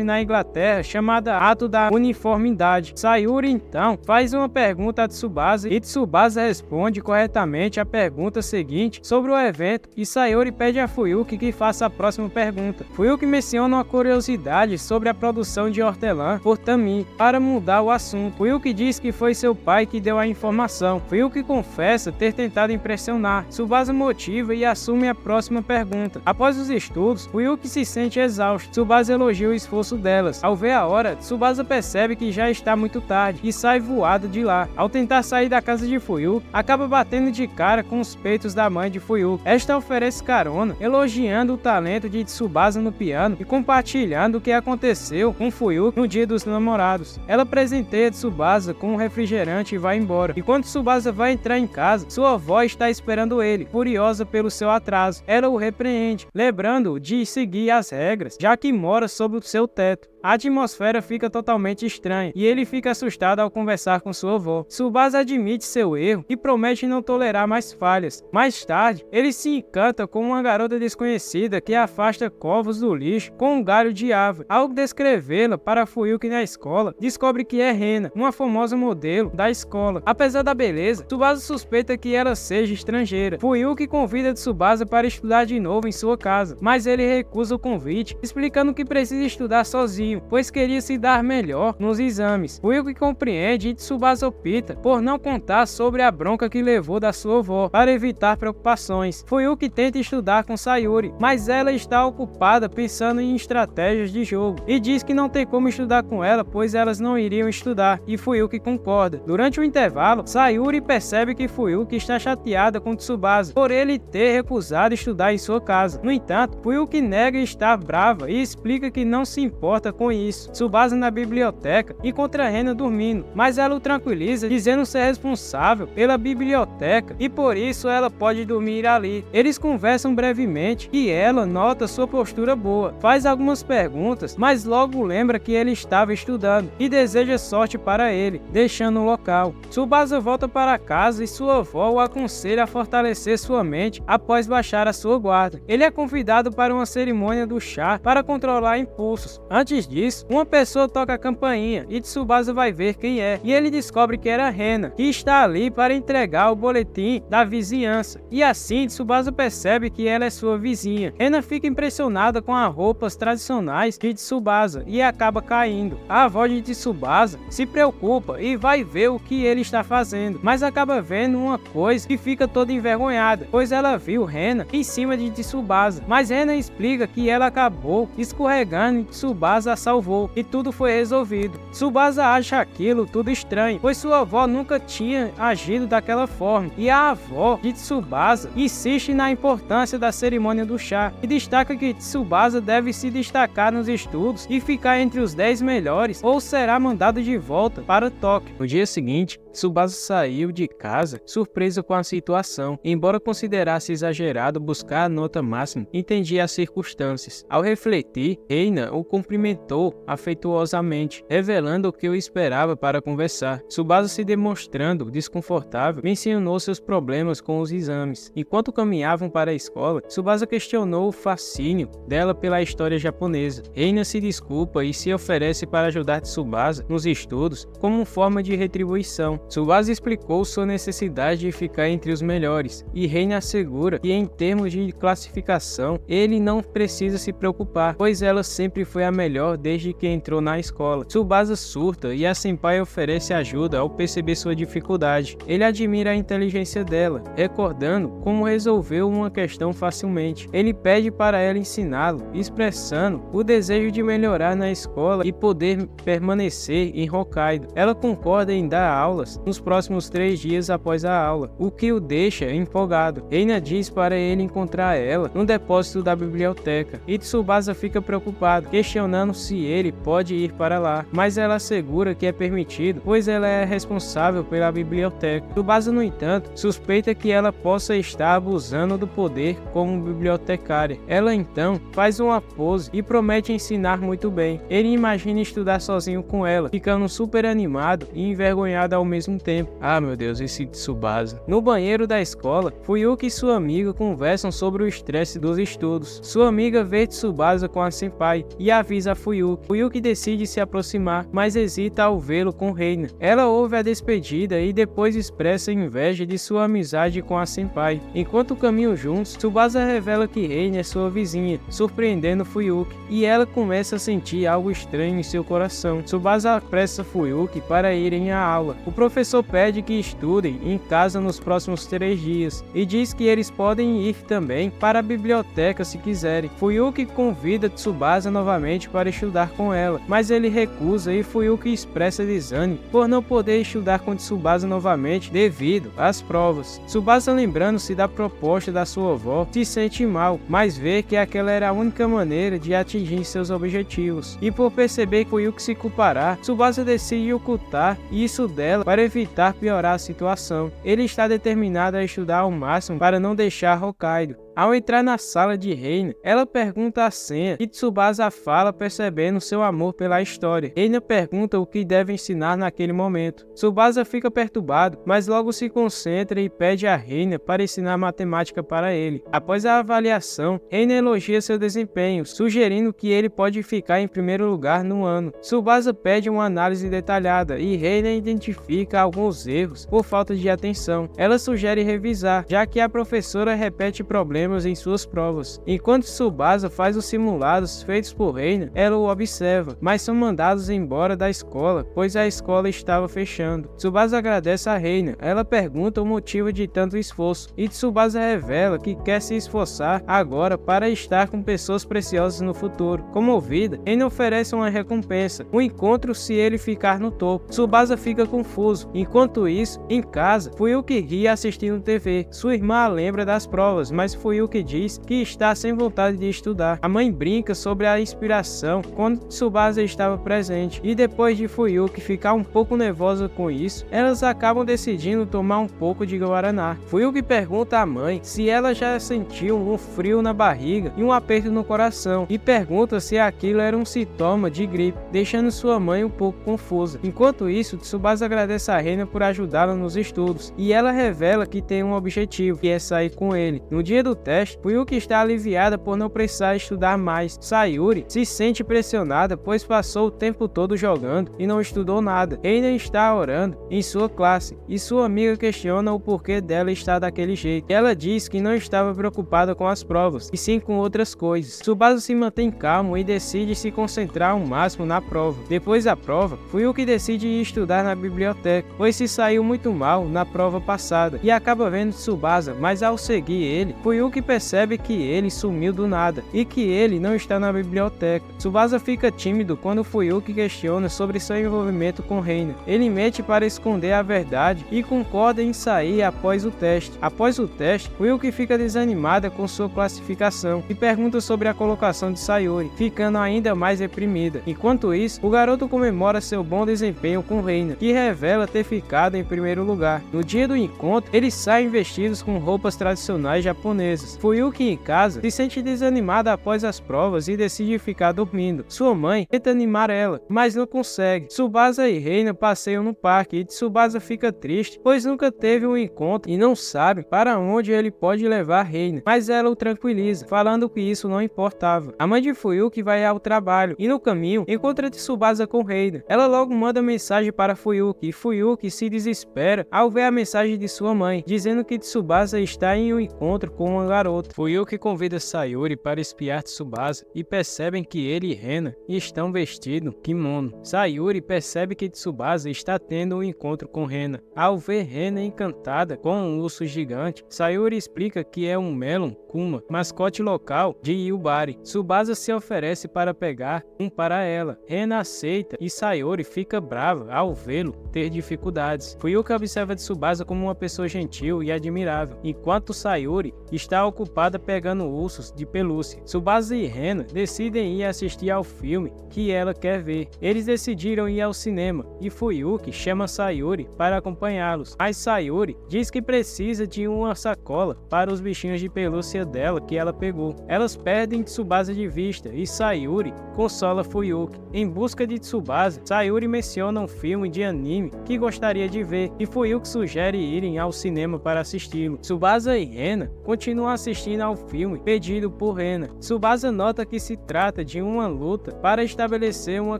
na Inglaterra chamada Ato da Uniformidade. Sayuri então faz uma pergunta a Tsubasa e Tsubasa responde corretamente a pergunta seguinte sobre o evento e Sayuri pede a Fuyuki que faça a próxima pergunta. Fuyuki menciona uma curiosidade sobre a produção de hortelã por Tamin para mudar o assunto. Fuyuki diz que foi seu pai que deu a informação. Fuyuki confessa ter tentado impressionar. Tsubasa motiva e assume a próxima pergunta. Após os estudos, Fuyuki se sente exausto. Tsubasa elogia o esforço delas. Ao ver a hora, Tsubasa percebe que já está muito tarde e sai voado de lá. Ao tentar sair da casa de Fuyuki, acaba batendo de cara com os peitos da mãe de Fuyuki. Esta oferece carona, elogiando o talento de Tsubasa no piano e compartilhando o que aconteceu com Fuyuki no dia dos namorados. Ela presenteia Tsubasa com um refrigerante e vai embora. E quando Tsubasa vai entrar em casa, sua avó está esperando ele, furiosa pelo seu atraso. Ela o repreende, lembrando-o de seguir as regras, já que mora sob o seu teto. A atmosfera fica totalmente estranha e ele fica assustado ao conversar com sua avó. Tsubasa admite seu erro e promete não tolerar mais falhas. Mais tarde, ele se encanta com uma garota desconhecida que afasta covos do lixo com um galho de árvore. Ao descrevê-la para Fuyuki na escola, descobre que é Rena, uma famosa modelo da escola. Apesar da beleza, Tsubasa suspeita que ela seja estrangeira. Fuyuki convida Tsubasa para estudar de novo em sua casa, mas ele recusa o convite, explicando que precisa estudar sozinho, pois queria se dar melhor nos exames. Fuyuki compreende e Tsubasa opta por não contar sobre a bronca que levou da sua avó, para evitar preocupações. Fuyuki tenta estudar com Sayuri, mas ela está ocupada pensando em estratégias de jogo, e diz que não tem como estudar com ela, pois elas não iriam estudar, e Fuyuki concorda. Durante o intervalo, Sayuri percebe que Fuyuki está chateada com Tsubasa, por ele ter recusado estudar em sua casa. No entanto, Fuyuki nega estar brava e explica que não se importa com isso. Tsubasa na biblioteca encontra Rena dormindo, mas ela o tranquiliza, dizendo ser responsável pela biblioteca e por isso ela pode dormir ali. Eles conversam brevemente e ela nota sua postura boa, faz algumas perguntas, mas logo lembra que ele estava estudando e deseja sorte para ele, deixando o local. Tsubasa volta para casa e sua avó o aconselha a fortalecer sua mente após baixar a sua guarda. Ele é convidado para uma cerimônia do chá para controlar impulsos. Antes disso, uma pessoa toca a campainha e Tsubasa vai ver quem é, e ele descobre que era Rena, que está ali para entregar o boletim da vizinhança, e assim Tsubasa percebe que ela é sua vizinha. Rena fica impressionada com as roupas tradicionais de Tsubasa e acaba caindo. A avó de Tsubasa se preocupa e vai ver o que ele está fazendo, mas acaba vendo uma coisa que fica toda envergonhada, pois ela viu Rena em cima de Tsubasa, mas Rena explica que ela acabou escorregando e Tsubasa a salvou, e tudo foi resolvido. Tsubasa acha aquilo tudo estranho, pois sua avó nunca tinha agido daquela forma, e a avó de Tsubasa insiste na importância da cerimônia do chá, e destaca que Tsubasa deve se destacar nos estudos e ficar entre os 10 melhores, ou será mandado de volta para Tóquio. No dia seguinte, Tsubasa saiu de casa surpreso com a situação. Embora considerasse exagerado buscar a nota máxima, entendia as circunstâncias. Ao refletir, Reina o cumprimentou afetuosamente, revelando o que o esperava para conversar. Tsubasa, se demonstrando desconfortável, mencionou seus problemas com os exames. Enquanto caminhavam para a escola, Tsubasa questionou o fascínio dela pela história japonesa. Reina se desculpa e se oferece para ajudar Tsubasa nos estudos como forma de retribuição. Tsubasa explicou sua necessidade de ficar entre os melhores, e Reina assegura que em termos de classificação, ele não precisa se preocupar, pois ela sempre foi a melhor desde que entrou na escola. Tsubasa surta e a senpai oferece ajuda ao perceber sua dificuldade. Ele admira a inteligência dela, recordando como resolveu uma questão facilmente. Ele pede para ela ensiná-lo, expressando o desejo de melhorar na escola e poder permanecer em Hokkaido. Ela concorda em dar aulas nos próximos 3 dias após a aula, o que o deixa empolgado. Reina diz para ele encontrar ela no depósito da biblioteca, e Tsubasa fica preocupado, questionando se ele pode ir para lá, mas ela assegura que é permitido, pois ela é responsável pela biblioteca. Tsubasa, no entanto, suspeita que ela possa estar abusando do poder como bibliotecária. Ela então faz uma pose e promete ensinar muito bem. Ele imagina estudar sozinho com ela, ficando super animado e envergonhado ao mesmo tempo. Ah, meu Deus, esse Tsubasa. No banheiro da escola, Fuyuki e sua amiga conversam sobre o estresse dos estudos. Sua amiga vê Tsubasa com a senpai e avisa a Fuyuki. Fuyuki decide se aproximar, mas hesita ao vê-lo com Reina. Ela ouve a despedida e depois expressa inveja de sua amizade com a senpai. Enquanto caminham juntos, Tsubasa revela que Reina é sua vizinha, surpreendendo Fuyuki, e ela começa a sentir algo estranho em seu coração. Tsubasa apressa Fuyuki para irem à aula. O professor pede que estudem em casa nos próximos 3 dias e diz que eles podem ir também para a biblioteca se quiserem. Fuyuki convida Tsubasa novamente para estudar com ela, mas ele recusa e Fuyuki expressa desânimo por não poder estudar com Tsubasa novamente devido às provas. Tsubasa, lembrando-se da proposta da sua avó, se sente mal, mas vê que aquela era a única maneira de atingir seus objetivos. E por perceber que Fuyuki se culpará, Tsubasa decide ocultar isso dela para evitar piorar a situação. Ele está determinado a estudar ao máximo para não deixar Hokkaido. Ao entrar na sala de Reina, ela pergunta a senha e Tsubasa fala, percebendo seu amor pela história. Reina pergunta o que deve ensinar naquele momento. Tsubasa fica perturbado, mas logo se concentra e pede a Reina para ensinar matemática para ele. Após a avaliação, Reina elogia seu desempenho, sugerindo que ele pode ficar em primeiro lugar no ano. Tsubasa pede uma análise detalhada e Reina identifica alguns erros por falta de atenção. Ela sugere revisar, já que a professora repete problemas em suas provas. Enquanto Tsubasa faz os simulados feitos por Reina, ela o observa, mas são mandados embora da escola, pois a escola estava fechando. Tsubasa agradece a Reina, ela pergunta o motivo de tanto esforço, e Tsubasa revela que quer se esforçar agora para estar com pessoas preciosas no futuro. Comovida, Reina oferece uma recompensa, um encontro se ele ficar no topo. Tsubasa fica confuso. Enquanto isso, em casa, Fuyuki ri assistindo TV. Sua irmã a lembra das provas, mas Fuyuki diz que está sem vontade de estudar. A mãe brinca sobre a inspiração quando Tsubasa estava presente, e depois de Fuyuki ficar um pouco nervosa com isso, elas acabam decidindo tomar um pouco de guaraná. Fuyuki pergunta à mãe se ela já sentiu um frio na barriga e um aperto no coração, e pergunta se aquilo era um sintoma de gripe, deixando sua mãe um pouco confusa. Enquanto isso, Tsubasa agradece a Reina por ajudá-la nos estudos, e ela revela que tem um objetivo, que é sair com ele. No dia do teste, Fuyuki está aliviada por não precisar estudar mais. Sayuri se sente pressionada, pois passou o tempo todo jogando e não estudou nada. Reina está orando em sua classe, e sua amiga questiona o porquê dela estar daquele jeito. Ela diz que não estava preocupada com as provas, e sim com outras coisas. Tsubasa se mantém calmo e decide se concentrar ao máximo na prova. Depois da prova, Fuyuki decide ir estudar na biblioteca, pois se saiu muito mal na prova passada, e acaba vendo Tsubasa, mas ao seguir ele, Fuyuki percebe que ele sumiu do nada e que ele não está na biblioteca. Tsubasa fica tímido quando Fuyuki questiona sobre seu envolvimento com Reina. Ele mente para esconder a verdade e concorda em sair após o teste. Após o teste, Fuyuki fica desanimada com sua classificação e pergunta sobre a colocação de Sayuri, ficando ainda mais reprimida. Enquanto isso, o garoto comemora seu bom desempenho com Reina, que revela ter ficado em primeiro lugar. No dia do encontro, eles saem vestidos com roupas tradicionais japonesas. surpresas. Fuyuki em casa se sente desanimada após as provas e decide ficar dormindo. Sua mãe tenta animar ela, mas não consegue. Tsubasa e Reina passeiam no parque e Tsubasa fica triste, pois nunca teve um encontro e não sabe para onde ele pode levar Reina, mas ela o tranquiliza, falando que isso não importava. A mãe de Fuyuki vai ao trabalho e no caminho encontra Tsubasa com Reina. Ela logo manda mensagem para Fuyuki e Fuyuki se desespera ao ver a mensagem de sua mãe, dizendo que Tsubasa está em um encontro com uma garota. Fuyuki convida Sayuri para espiar Tsubasa e percebem que ele e Reina estão vestindo kimono. Sayuri percebe que Tsubasa está tendo um encontro com Reina. Ao ver Reina encantada com um urso gigante, Sayuri explica que é um Melon Kuma, mascote local de Yubari. Tsubasa se oferece para pegar um para ela. Reina aceita e Sayuri fica brava ao vê-lo ter dificuldades. Fuyuki observa Tsubasa como uma pessoa gentil e admirável, enquanto Sayuri está ocupada pegando ursos de pelúcia. Tsubasa e Reina decidem ir assistir ao filme que ela quer ver. Eles decidiram ir ao cinema e Fuyuki chama Sayuri para acompanhá-los, mas Sayuri diz que precisa de uma sacola para os bichinhos de pelúcia dela que ela pegou. Elas perdem Tsubasa de vista e Sayuri consola Fuyuki. Em busca de Tsubasa, Sayuri menciona um filme de anime que gostaria de ver e Fuyuki sugere irem ao cinema para assisti-lo. Tsubasa e Reina continuam assistindo ao filme pedido por Reina. Tsubasa nota que se trata de uma luta para estabelecer uma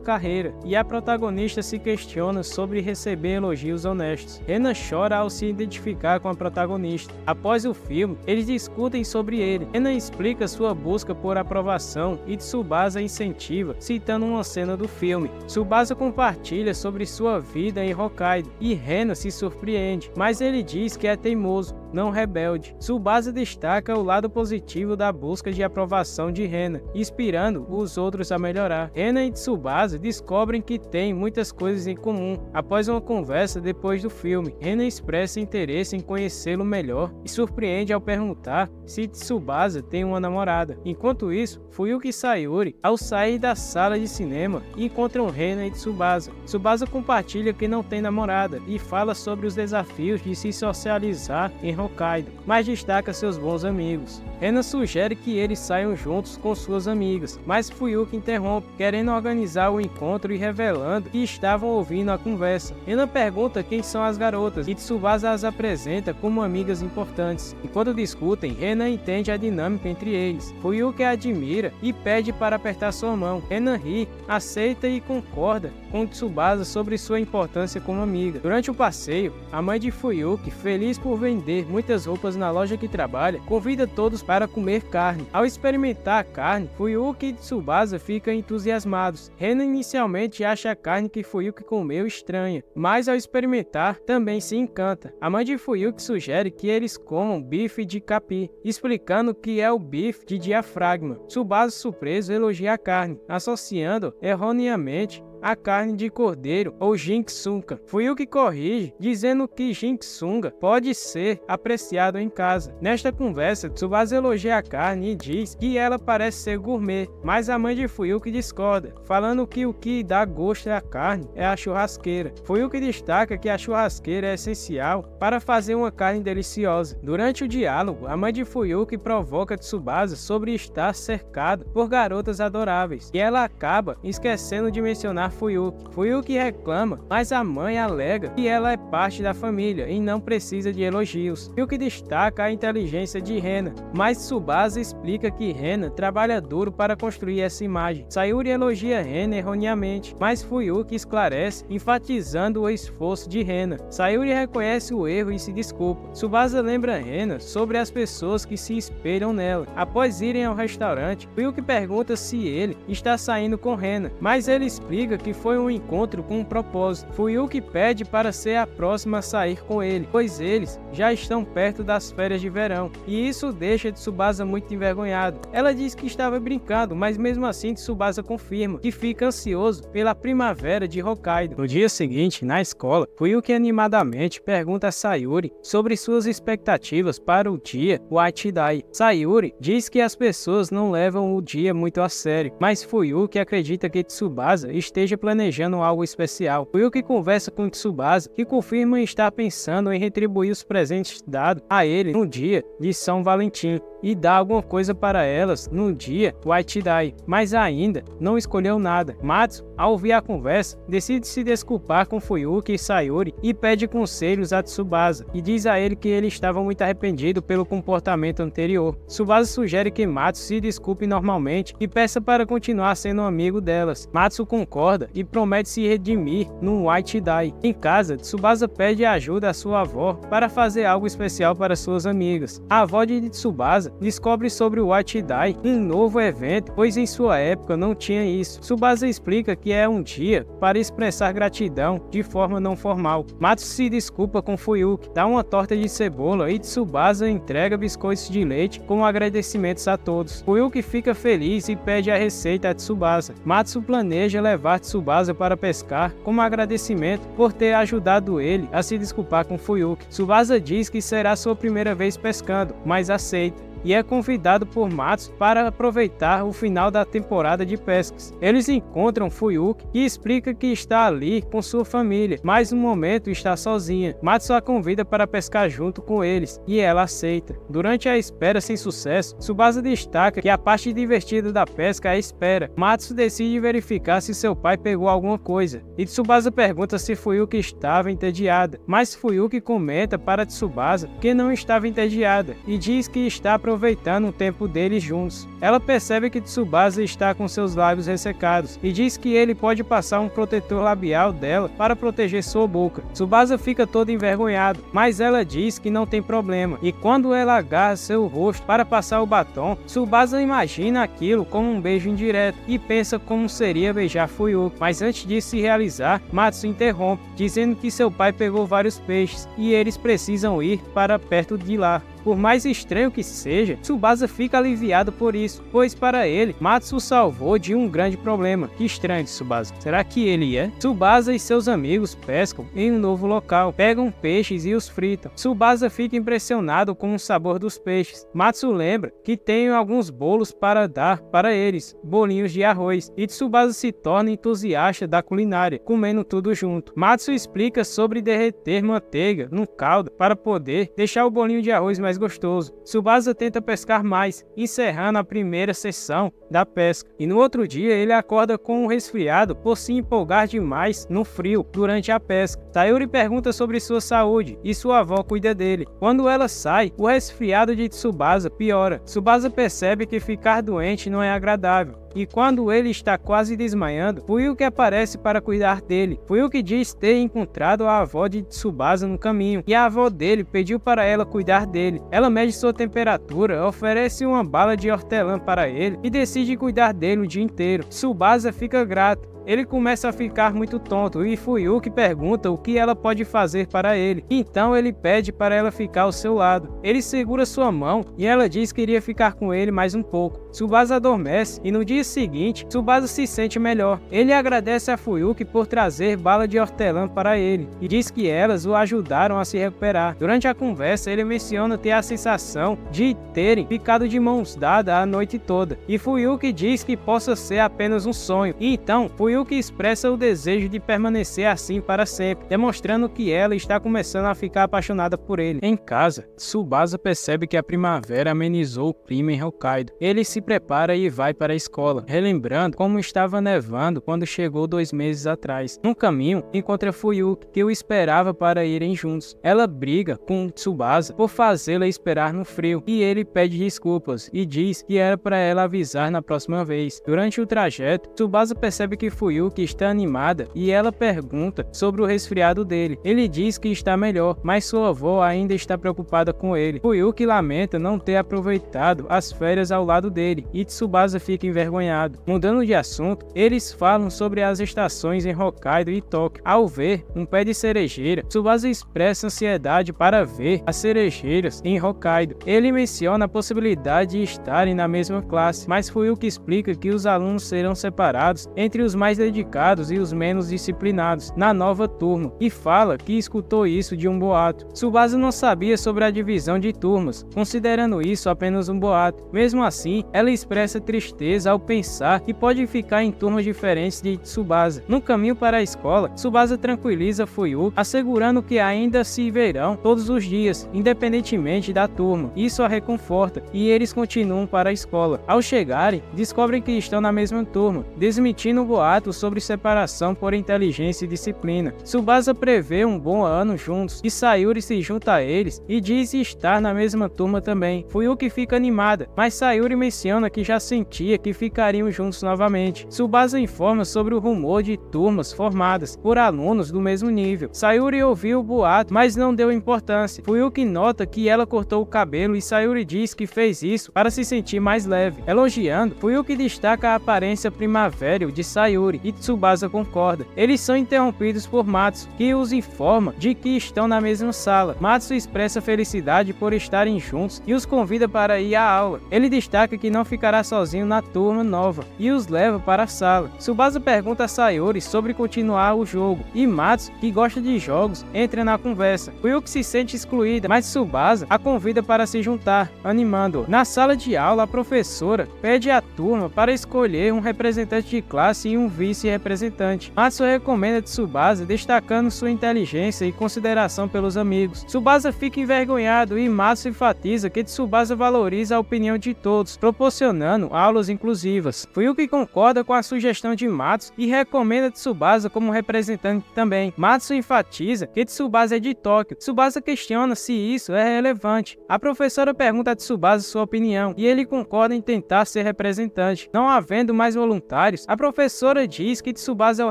carreira e a protagonista se questiona sobre receber elogios honestos. Reina chora ao se identificar com a protagonista. Após o filme, eles discutem sobre ele. Reina explica sua busca por aprovação e Tsubasa incentiva, citando uma cena do filme. Tsubasa compartilha sobre sua vida em Hokkaido e Reina se surpreende, mas ele diz que é teimoso, não rebelde. Tsubasa destaca o lado positivo da busca de aprovação de Reina, inspirando os outros a melhorar. Reina e Tsubasa descobrem que têm muitas coisas em comum. Após uma conversa depois do filme, Reina expressa interesse em conhecê-lo melhor e surpreende ao perguntar se Tsubasa tem uma namorada. Enquanto isso, Fuyuki e Sayuri, ao sair da sala de cinema, encontram Reina e Tsubasa. Tsubasa compartilha que não tem namorada e fala sobre os desafios de se socializar em Hokkaido, mas destaca seus bons amigos. Reina sugere que eles saiam juntos com suas amigas, mas Fuyuki interrompe, querendo organizar o encontro e revelando que estavam ouvindo a conversa. Reina pergunta quem são as garotas e Tsubasa as apresenta como amigas importantes. Enquanto discutem, Reina entende a dinâmica entre eles. Fuyuki a admira e pede para apertar sua mão. Reina ri, aceita e concorda com Tsubasa sobre sua importância como amiga. Durante o passeio, a mãe de Fuyuki, feliz por vender muitas roupas na loja que trabalha, convida todos para comer carne. Ao experimentar a carne, Fuyuki e Tsubasa ficam entusiasmados. Reina inicialmente acha a carne que Fuyuki comeu estranha, mas ao experimentar também se encanta. A mãe de Fuyuki sugere que eles comam bife de capi, explicando que é o bife de diafragma. Tsubasa, surpreso, elogia a carne, associando erroneamente a carne de cordeiro ou jinksunga. Fuyuki corrige, dizendo que jinksunga pode ser apreciado em casa. Nesta conversa, Tsubasa elogia a carne e diz que ela parece ser gourmet, mas a mãe de Fuyuki discorda, falando que o que dá gosto à carne é a churrasqueira. Fuyuki destaca que a churrasqueira é essencial para fazer uma carne deliciosa. Durante o diálogo, a mãe de Fuyuki provoca Tsubasa sobre estar cercado por garotas adoráveis, e ela acaba esquecendo de mencionar Fuyuki reclama, mas a mãe alega que ela é parte da família e não precisa de elogios. Fuyuki destaca a inteligência de Reina, mas Tsubasa explica que Reina trabalha duro para construir essa imagem. Sayuri elogia Reina erroneamente, mas Fuyuki esclarece, enfatizando o esforço de Reina. Sayuri reconhece o erro e se desculpa. Tsubasa lembra Reina sobre as pessoas que se espelham nela. Após irem ao restaurante, Fuyuki pergunta se ele está saindo com Reina, mas ele explica que foi um encontro com um propósito. Fuyuki pede para ser a próxima a sair com ele, pois eles já estão perto das férias de verão, e isso deixa Tsubasa muito envergonhado. Ela diz que estava brincando, mas mesmo assim Tsubasa confirma que fica ansioso pela primavera de Hokkaido. No dia seguinte, na escola, Fuyuki animadamente pergunta a Sayuri sobre suas expectativas para o dia White Day. Sayuri diz que as pessoas não levam o dia muito a sério, mas Fuyuki acredita que Tsubasa esteja planejando algo especial. Fuyuki conversa com Tsubasa, que confirma estar pensando em retribuir os presentes dados a ele no dia de São Valentim. e dar alguma coisa para elas no dia White Day, mas ainda não escolheu nada. Matsu, ao ouvir a conversa, decide se desculpar com Fuyuki e Sayuri e pede conselhos a Tsubasa, e diz a ele que ele estava muito arrependido pelo comportamento anterior. Tsubasa sugere que Matsu se desculpe normalmente e peça para continuar sendo um amigo delas. Matsu concorda e promete se redimir no White Day. Em casa, Tsubasa pede ajuda à sua avó para fazer algo especial para suas amigas. A avó de Tsubasa descobre sobre o White Day, um novo evento, pois em sua época não tinha isso. Tsubasa explica que é um dia para expressar gratidão de forma não formal. Matsu se desculpa com Fuyuki, dá uma torta de cebola e Tsubasa entrega biscoitos de leite como agradecimentos a todos. Fuyuki fica feliz e pede a receita a Tsubasa. Matsu planeja levar Tsubasa para pescar como agradecimento por ter ajudado ele a se desculpar com Fuyuki. Tsubasa diz que será sua primeira vez pescando, mas aceita, e é convidado por Matsu para aproveitar o final da temporada de pescas. Eles encontram Fuyuki e explica que está ali com sua família, mas no momento está sozinha. Matsu a convida para pescar junto com eles e ela aceita. Durante a espera sem sucesso, Tsubasa destaca que a parte divertida da pesca é a espera. Matsu decide verificar se seu pai pegou alguma coisa e Tsubasa pergunta se Fuyuki estava entediada, mas Fuyuki comenta para Tsubasa que não estava entediada e diz que está aproveitando o tempo deles juntos. Ela percebe que Tsubasa está com seus lábios ressecados e diz que ele pode passar um protetor labial dela para proteger sua boca. Tsubasa fica todo envergonhado, mas ela diz que não tem problema, e quando ela agarra seu rosto para passar o batom, Tsubasa imagina aquilo como um beijo indireto e pensa como seria beijar Fuyuki, mas antes de se realizar, Matsu interrompe, dizendo que seu pai pegou vários peixes e eles precisam ir para perto de lá. Por mais estranho que seja, Tsubasa fica aliviado por isso, pois para ele, Matsu o salvou de um grande problema. Que estranho, Tsubasa. Será que ele é? Tsubasa e seus amigos pescam em um novo local, pegam peixes e os fritam. Tsubasa fica impressionado com o sabor dos peixes. Matsu lembra que tem alguns bolos para dar para eles, bolinhos de arroz, e Tsubasa se torna entusiasta da culinária, comendo tudo junto. Matsu explica sobre derreter manteiga no caldo para poder deixar o bolinho de arroz mais gostoso. Tsubasa tenta pescar mais, encerrando a primeira sessão da pesca. E no outro dia ele acorda com um resfriado por se empolgar demais no frio durante a pesca. Sayuri pergunta sobre sua saúde e sua avó cuida dele. Quando ela sai, o resfriado de Tsubasa piora. Tsubasa percebe que ficar doente não é agradável. E quando ele está quase desmaiando, Fuyuki aparece para cuidar dele. Fuyuki diz ter encontrado a avó de Tsubasa no caminho, e a avó dele pediu para ela cuidar dele. Ela mede sua temperatura, oferece uma bala de hortelã para ele e decide cuidar dele o dia inteiro. Tsubasa fica grato. Ele começa a ficar muito tonto e Fuyuki pergunta o que ela pode fazer para ele. Então ele pede para ela ficar ao seu lado. Ele segura sua mão e ela diz que iria ficar com ele mais um pouco. Tsubasa adormece e no dia seguinte, Tsubasa se sente melhor. Ele agradece a Fuyuki por trazer bala de hortelã para ele e diz que elas o ajudaram a se recuperar. Durante a conversa, ele menciona ter a sensação de terem ficado de mãos dadas a noite toda. E Fuyuki diz que possa ser apenas um sonho. E então, Fuyuki expressa o desejo de permanecer assim para sempre, demonstrando que ela está começando a ficar apaixonada por ele. Em casa, Tsubasa percebe que a primavera amenizou o clima em Hokkaido. Ele se prepara e vai para a escola, relembrando como estava nevando quando chegou 2 meses atrás. No caminho, encontra Fuyuki, que o esperava para irem juntos. Ela briga com Tsubasa por fazê-la esperar no frio, e ele pede desculpas e diz que era para ela avisar na próxima vez. Durante o trajeto, Tsubasa percebe que Fuyuki está animada e ela pergunta sobre o resfriado dele. Ele diz que está melhor, mas sua avó ainda está preocupada com ele. Fuyuki lamenta não ter aproveitado as férias ao lado dele e Tsubasa fica envergonhado. Mudando de assunto, eles falam sobre as estações em Hokkaido e Tóquio. Ao ver um pé de cerejeira, Tsubasa expressa ansiedade para ver as cerejeiras em Hokkaido. Ele menciona a possibilidade de estarem na mesma classe, mas Fuyuki explica que os alunos serão separados entre os mais mais dedicados e os menos disciplinados na nova turma, e fala que escutou isso de um boato. Tsubasa não sabia sobre a divisão de turmas, considerando isso apenas um boato. Mesmo assim, ela expressa tristeza ao pensar que pode ficar em turmas diferentes de Tsubasa. No caminho para a escola, Tsubasa tranquiliza Fuyuki, assegurando que ainda se verão todos os dias, independentemente da turma. Isso a reconforta e eles continuam para a escola. Ao chegarem, descobrem que estão na mesma turma, desmentindo o boato sobre separação por inteligência e disciplina. Tsubasa prevê um bom ano juntos e Sayuri se junta a eles e diz estar na mesma turma também. Fuyuki fica animada, mas Sayuri menciona que já sentia que ficariam juntos novamente. Tsubasa informa sobre o rumor de turmas formadas por alunos do mesmo nível. Sayuri ouviu o boato, mas não deu importância. Fuyuki nota que ela cortou o cabelo e Sayuri diz que fez isso para se sentir mais leve. Elogiando, Fuyuki destaca a aparência primavérea de Sayuri e Tsubasa concorda. Eles são interrompidos por Matsu, que os informa de que estão na mesma sala. Matsu expressa felicidade por estarem juntos e os convida para ir à aula. Ele destaca que não ficará sozinho na turma nova e os leva para a sala. Tsubasa pergunta a Sayuri sobre continuar o jogo e Matsu, que gosta de jogos, entra na conversa. Fuyuki se sente excluída, mas Tsubasa a convida para se juntar, animando-o. Na sala de aula, a professora pede à turma para escolher um representante de classe e um vice-representante. Matsu recomenda Tsubasa, destacando sua inteligência e consideração pelos amigos. Tsubasa fica envergonhado e Matsu enfatiza que Tsubasa valoriza a opinião de todos, proporcionando aulas inclusivas. Fuyuki concorda com a sugestão de Matsu e recomenda Tsubasa como representante também. Matsu enfatiza que Tsubasa é de Tóquio. Tsubasa questiona se isso é relevante. A professora pergunta a Tsubasa sua opinião e ele concorda em tentar ser representante. Não havendo mais voluntários, a professora diz que Tsubasa é o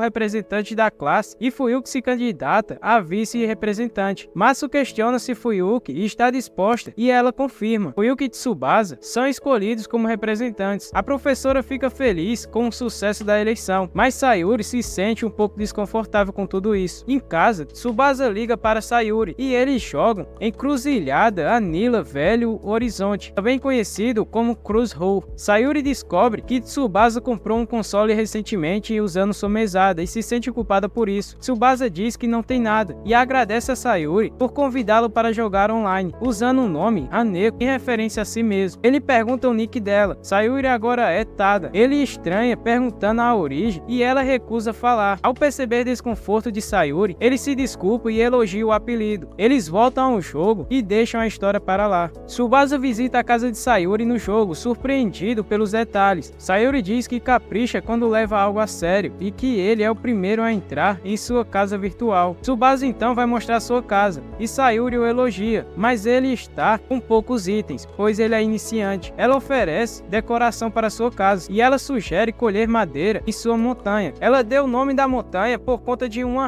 representante da classe e Fuyuki se candidata a vice-representante. Matsu questiona se Fuyuki está disposta e ela confirma. Fuyuki e Tsubasa são escolhidos como representantes. A professora fica feliz com o sucesso da eleição, mas Sayuri se sente um pouco desconfortável com tudo isso. Em casa, Tsubasa liga para Sayuri e eles jogam Encruzilhada Anila Velho Horizonte, também conhecido como Cruz Hole. Sayuri descobre que Tsubasa comprou um console recentemente usando sua mesada e se sente culpada por isso. Tsubasa diz que não tem nada e agradece a Sayuri por convidá-lo para jogar online, usando o nome Aneko em referência a si mesmo. Ele pergunta o nick dela. Sayuri agora é Tada. Ele estranha perguntando a origem e ela recusa falar. Ao perceber desconforto de Sayuri, ele se desculpa e elogia o apelido. Eles voltam ao jogo e deixam a história para lá. Tsubasa visita a casa de Sayuri no jogo, surpreendido pelos detalhes. Sayuri diz que capricha quando leva algo a sério e que ele é o primeiro a entrar em sua casa virtual. Tsubasa então vai mostrar sua casa e Sayuri o elogia, mas ele está com poucos itens, pois ele é iniciante. Ela oferece decoração para sua casa e ela sugere colher madeira em sua montanha. Ela deu o nome da montanha por conta de R$ 1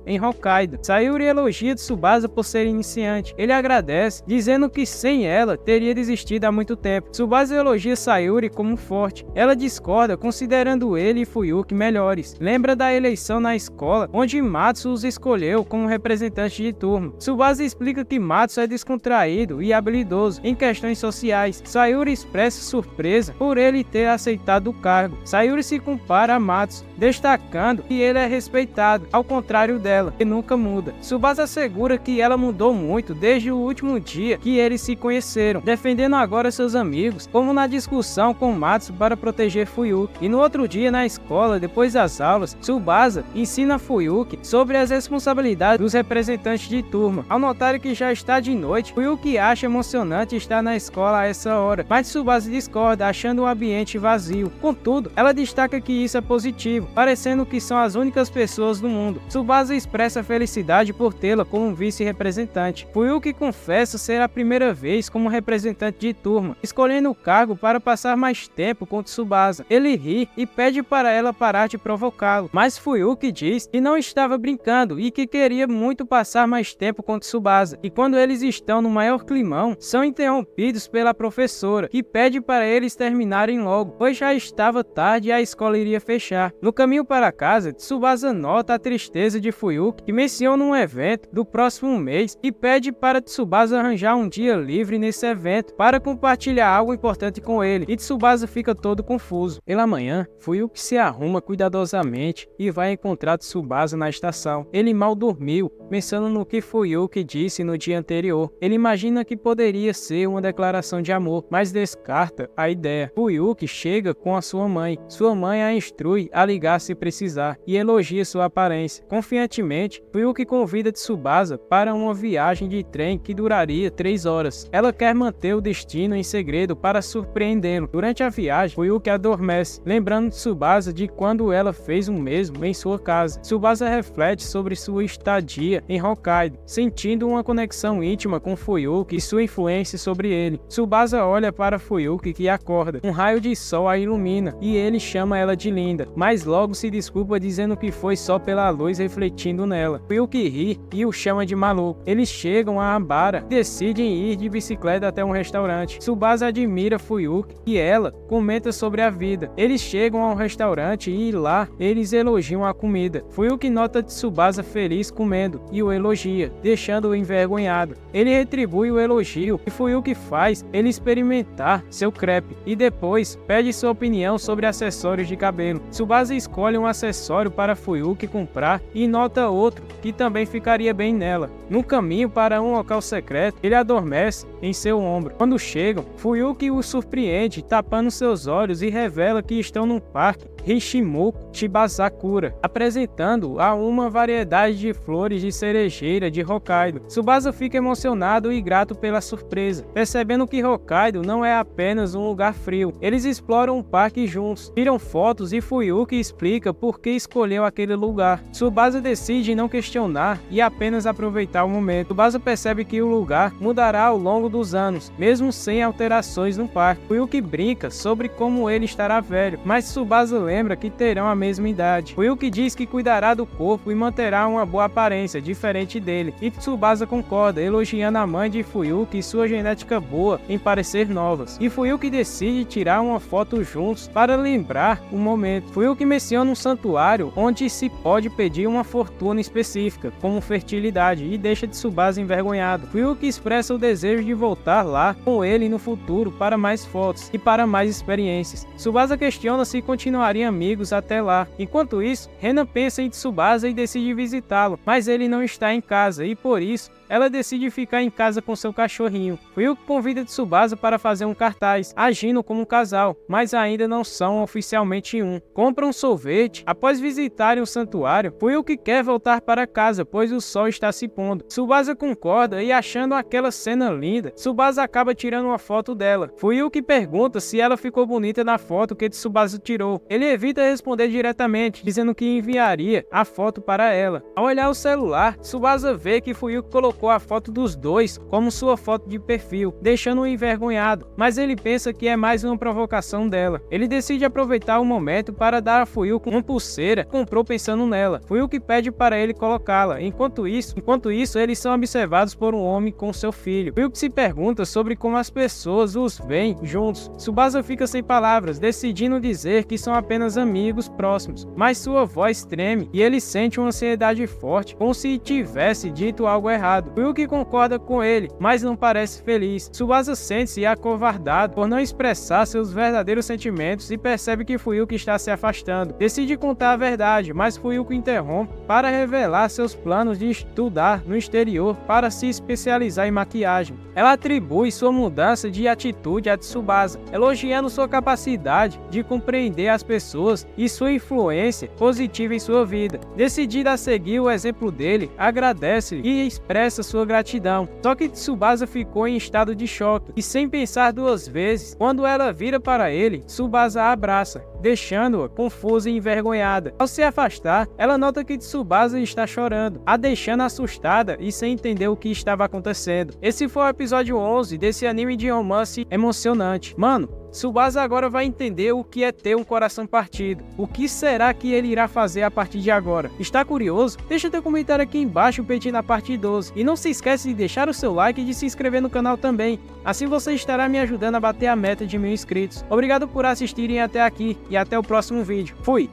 em Hokkaido. Sayuri elogia Tsubasa por ser iniciante. Ele agradece, dizendo que sem ela teria desistido há muito tempo. Tsubasa elogia Sayuri como forte. Ela discorda, considerando ele e Fuyuki melhores. Lembra da eleição na escola, onde Matsu os escolheu como representante de turma. Tsubasa explica que Matsu é descontraído e habilidoso em questões sociais. Sayuri expressa surpresa por ele ter aceitado o cargo. Sayuri se compara a Matsu, destacando que ele é respeitado, ao contrário dela, que nunca muda. Tsubasa assegura que ela mudou muito desde o último dia que eles se conheceram, defendendo agora seus amigos, como na discussão com Matsu para proteger Fuyuki. E no outro dia na escola, depois das aulas, Tsubasa ensina Fuyuki sobre as responsabilidades dos representantes de turma. Ao notar que já está de noite, Fuyuki acha emocionante estar na escola a essa hora, mas Tsubasa discorda, achando o ambiente vazio. Contudo, ela destaca que isso é positivo, parecendo que são as únicas pessoas do mundo. Tsubasa expressa felicidade por tê-la como vice-representante. Fuyuki confessa ser a primeira vez como representante de turma, escolhendo o cargo para passar mais tempo com Tsubasa. Ele ri e pede para ela parar de provocá-lo, mas Fuyuki diz que não estava brincando e que queria muito passar mais tempo com Tsubasa. E quando eles estão no maior climão, são interrompidos pela professora, que pede para eles terminarem logo, pois já estava tarde e a escola iria fechar. No caminho para casa, Tsubasa nota a tristeza de Fuyuki, que menciona um evento do próximo mês e pede para Tsubasa arranjar um dia livre nesse evento para compartilhar algo importante com ele, e Tsubasa fica todo confuso. Pela manhã, Fuyuki se arruma arruma cuidadosamente e vai encontrar Tsubasa na estação. Ele mal dormiu, pensando no que Fuyuki disse no dia anterior. Ele imagina que poderia ser uma declaração de amor, mas descarta a ideia. Fuyuki chega com a sua mãe. Sua mãe a instrui a ligar se precisar e elogia sua aparência. Confiantemente, Fuyuki convida Tsubasa para uma viagem de trem que duraria 3 horas. Ela quer manter o destino em segredo para surpreendê-lo. Durante a viagem, Fuyuki adormece, lembrando Tsubasa de quando ela fez o mesmo em sua casa. Tsubasa reflete sobre sua estadia em Hokkaido, sentindo uma conexão íntima com Fuyuki e sua influência sobre ele. Tsubasa olha para Fuyuki que acorda. Um raio de sol a ilumina e ele chama ela de linda, mas logo se desculpa dizendo que foi só pela luz refletindo nela. Fuyuki ri e o chama de maluco. Eles chegam a Ambara e decidem ir de bicicleta até um restaurante. Tsubasa admira Fuyuki e ela comenta sobre a vida. Eles chegam ao restaurante e lá eles elogiam a comida. Fuyuki nota Tsubasa feliz comendo e o elogia, deixando-o envergonhado. Ele retribui o elogio e Fuyuki faz ele experimentar seu crepe e depois pede sua opinião sobre acessórios de cabelo. Tsubasa escolhe um acessório para Fuyuki comprar e nota outro que também ficaria bem nela. No caminho para um local secreto, ele adormece em seu ombro. Quando chegam, Fuyuki o surpreende, tapando seus olhos e revela que estão num parque Hishimoku Shibazakura, apresentando a uma variedade de flores de cerejeira de Hokkaido. Tsubasa fica emocionado e grato pela surpresa, percebendo que Hokkaido não é apenas um lugar frio. Eles exploram o parque juntos, tiram fotos e Fuyuki explica por que escolheu aquele lugar. Tsubasa decide não questionar e apenas aproveitar o momento. Tsubasa percebe que o lugar mudará ao longo dos anos, mesmo sem alterações no parque. Fuyuki brinca sobre como ele estará velho, mas Tsubasa lembra que terão a mesma idade. Fuyuki diz que cuidará do corpo e manterá uma boa aparência, diferente dele, e Tsubasa concorda, elogiando a mãe de Fuyuki e sua genética boa em parecer novas. E Fuyuki decide tirar uma foto juntos para lembrar o momento. Fuyuki menciona um santuário onde se pode pedir uma fortuna específica, como fertilidade, e deixa Tsubasa envergonhado. Fuyuki expressa o desejo de voltar lá com ele no futuro para mais fotos e para mais experiências. Tsubasa questiona se continuariam amigos até lá. Enquanto isso, Renan pensa em Tsubasa e decide visitá-lo, mas ele não está em casa e por isso ela decide ficar em casa com seu cachorrinho. Fuyuki convida Tsubasa para fazer um cartaz, agindo como um casal, mas ainda não são oficialmente um. Compram um sorvete. Após visitarem o santuário, Fuyuki quer voltar para casa, pois o sol está se pondo. Tsubasa concorda e achando aquela cena linda, Tsubasa acaba tirando uma foto dela. Fuyuki pergunta se ela ficou bonita na foto que Tsubasa tirou. Ele evita responder diretamente, dizendo que enviaria a foto para ela. Ao olhar o celular, Tsubasa vê que Fuyuki colocou a foto dos dois como sua foto de perfil, deixando-o envergonhado, mas ele pensa que é mais uma provocação dela. Ele decide aproveitar o momento para dar a Fuyuki uma pulseira que comprou pensando nela. Fuyuki pede para ele colocá-la. Enquanto isso, eles são observados por um homem com seu filho. Fuyuki se pergunta sobre como as pessoas os veem juntos. Tsubasa fica sem palavras, decidindo dizer que são apenas amigos próximos, mas sua voz treme e ele sente uma ansiedade forte, como se tivesse dito algo errado. Fuyuki concorda com ele, mas não parece feliz. Tsubasa sente-se acovardado por não expressar seus verdadeiros sentimentos e percebe que Fuyuki está se afastando. Decide contar a verdade, mas Fuyuki interrompe para revelar seus planos de estudar no exterior para se especializar em maquiagem. Ela atribui sua mudança de atitude a Tsubasa, elogiando sua capacidade de compreender as pessoas e sua influência positiva em sua vida. Decidida a seguir o exemplo dele, agradece-lhe e expressa sua gratidão. Só que Tsubasa ficou em estado de choque e sem pensar duas vezes, quando ela vira para ele, Tsubasa a abraça, deixando-a confusa e envergonhada. Ao se afastar, ela nota que Tsubasa está chorando, a deixando assustada e sem entender o que estava acontecendo. Esse foi o episódio 11 desse anime de romance emocionante. Mano, Tsubasa agora vai entender o que é ter um coração partido. O que será que ele irá fazer a partir de agora? Está curioso? Deixa teu comentário aqui embaixo pedindo a parte 12. E não se esquece de deixar o seu like e de se inscrever no canal também. Assim você estará me ajudando a bater a meta de 1000 inscritos. Obrigado por assistirem até aqui e até o próximo vídeo. Fui!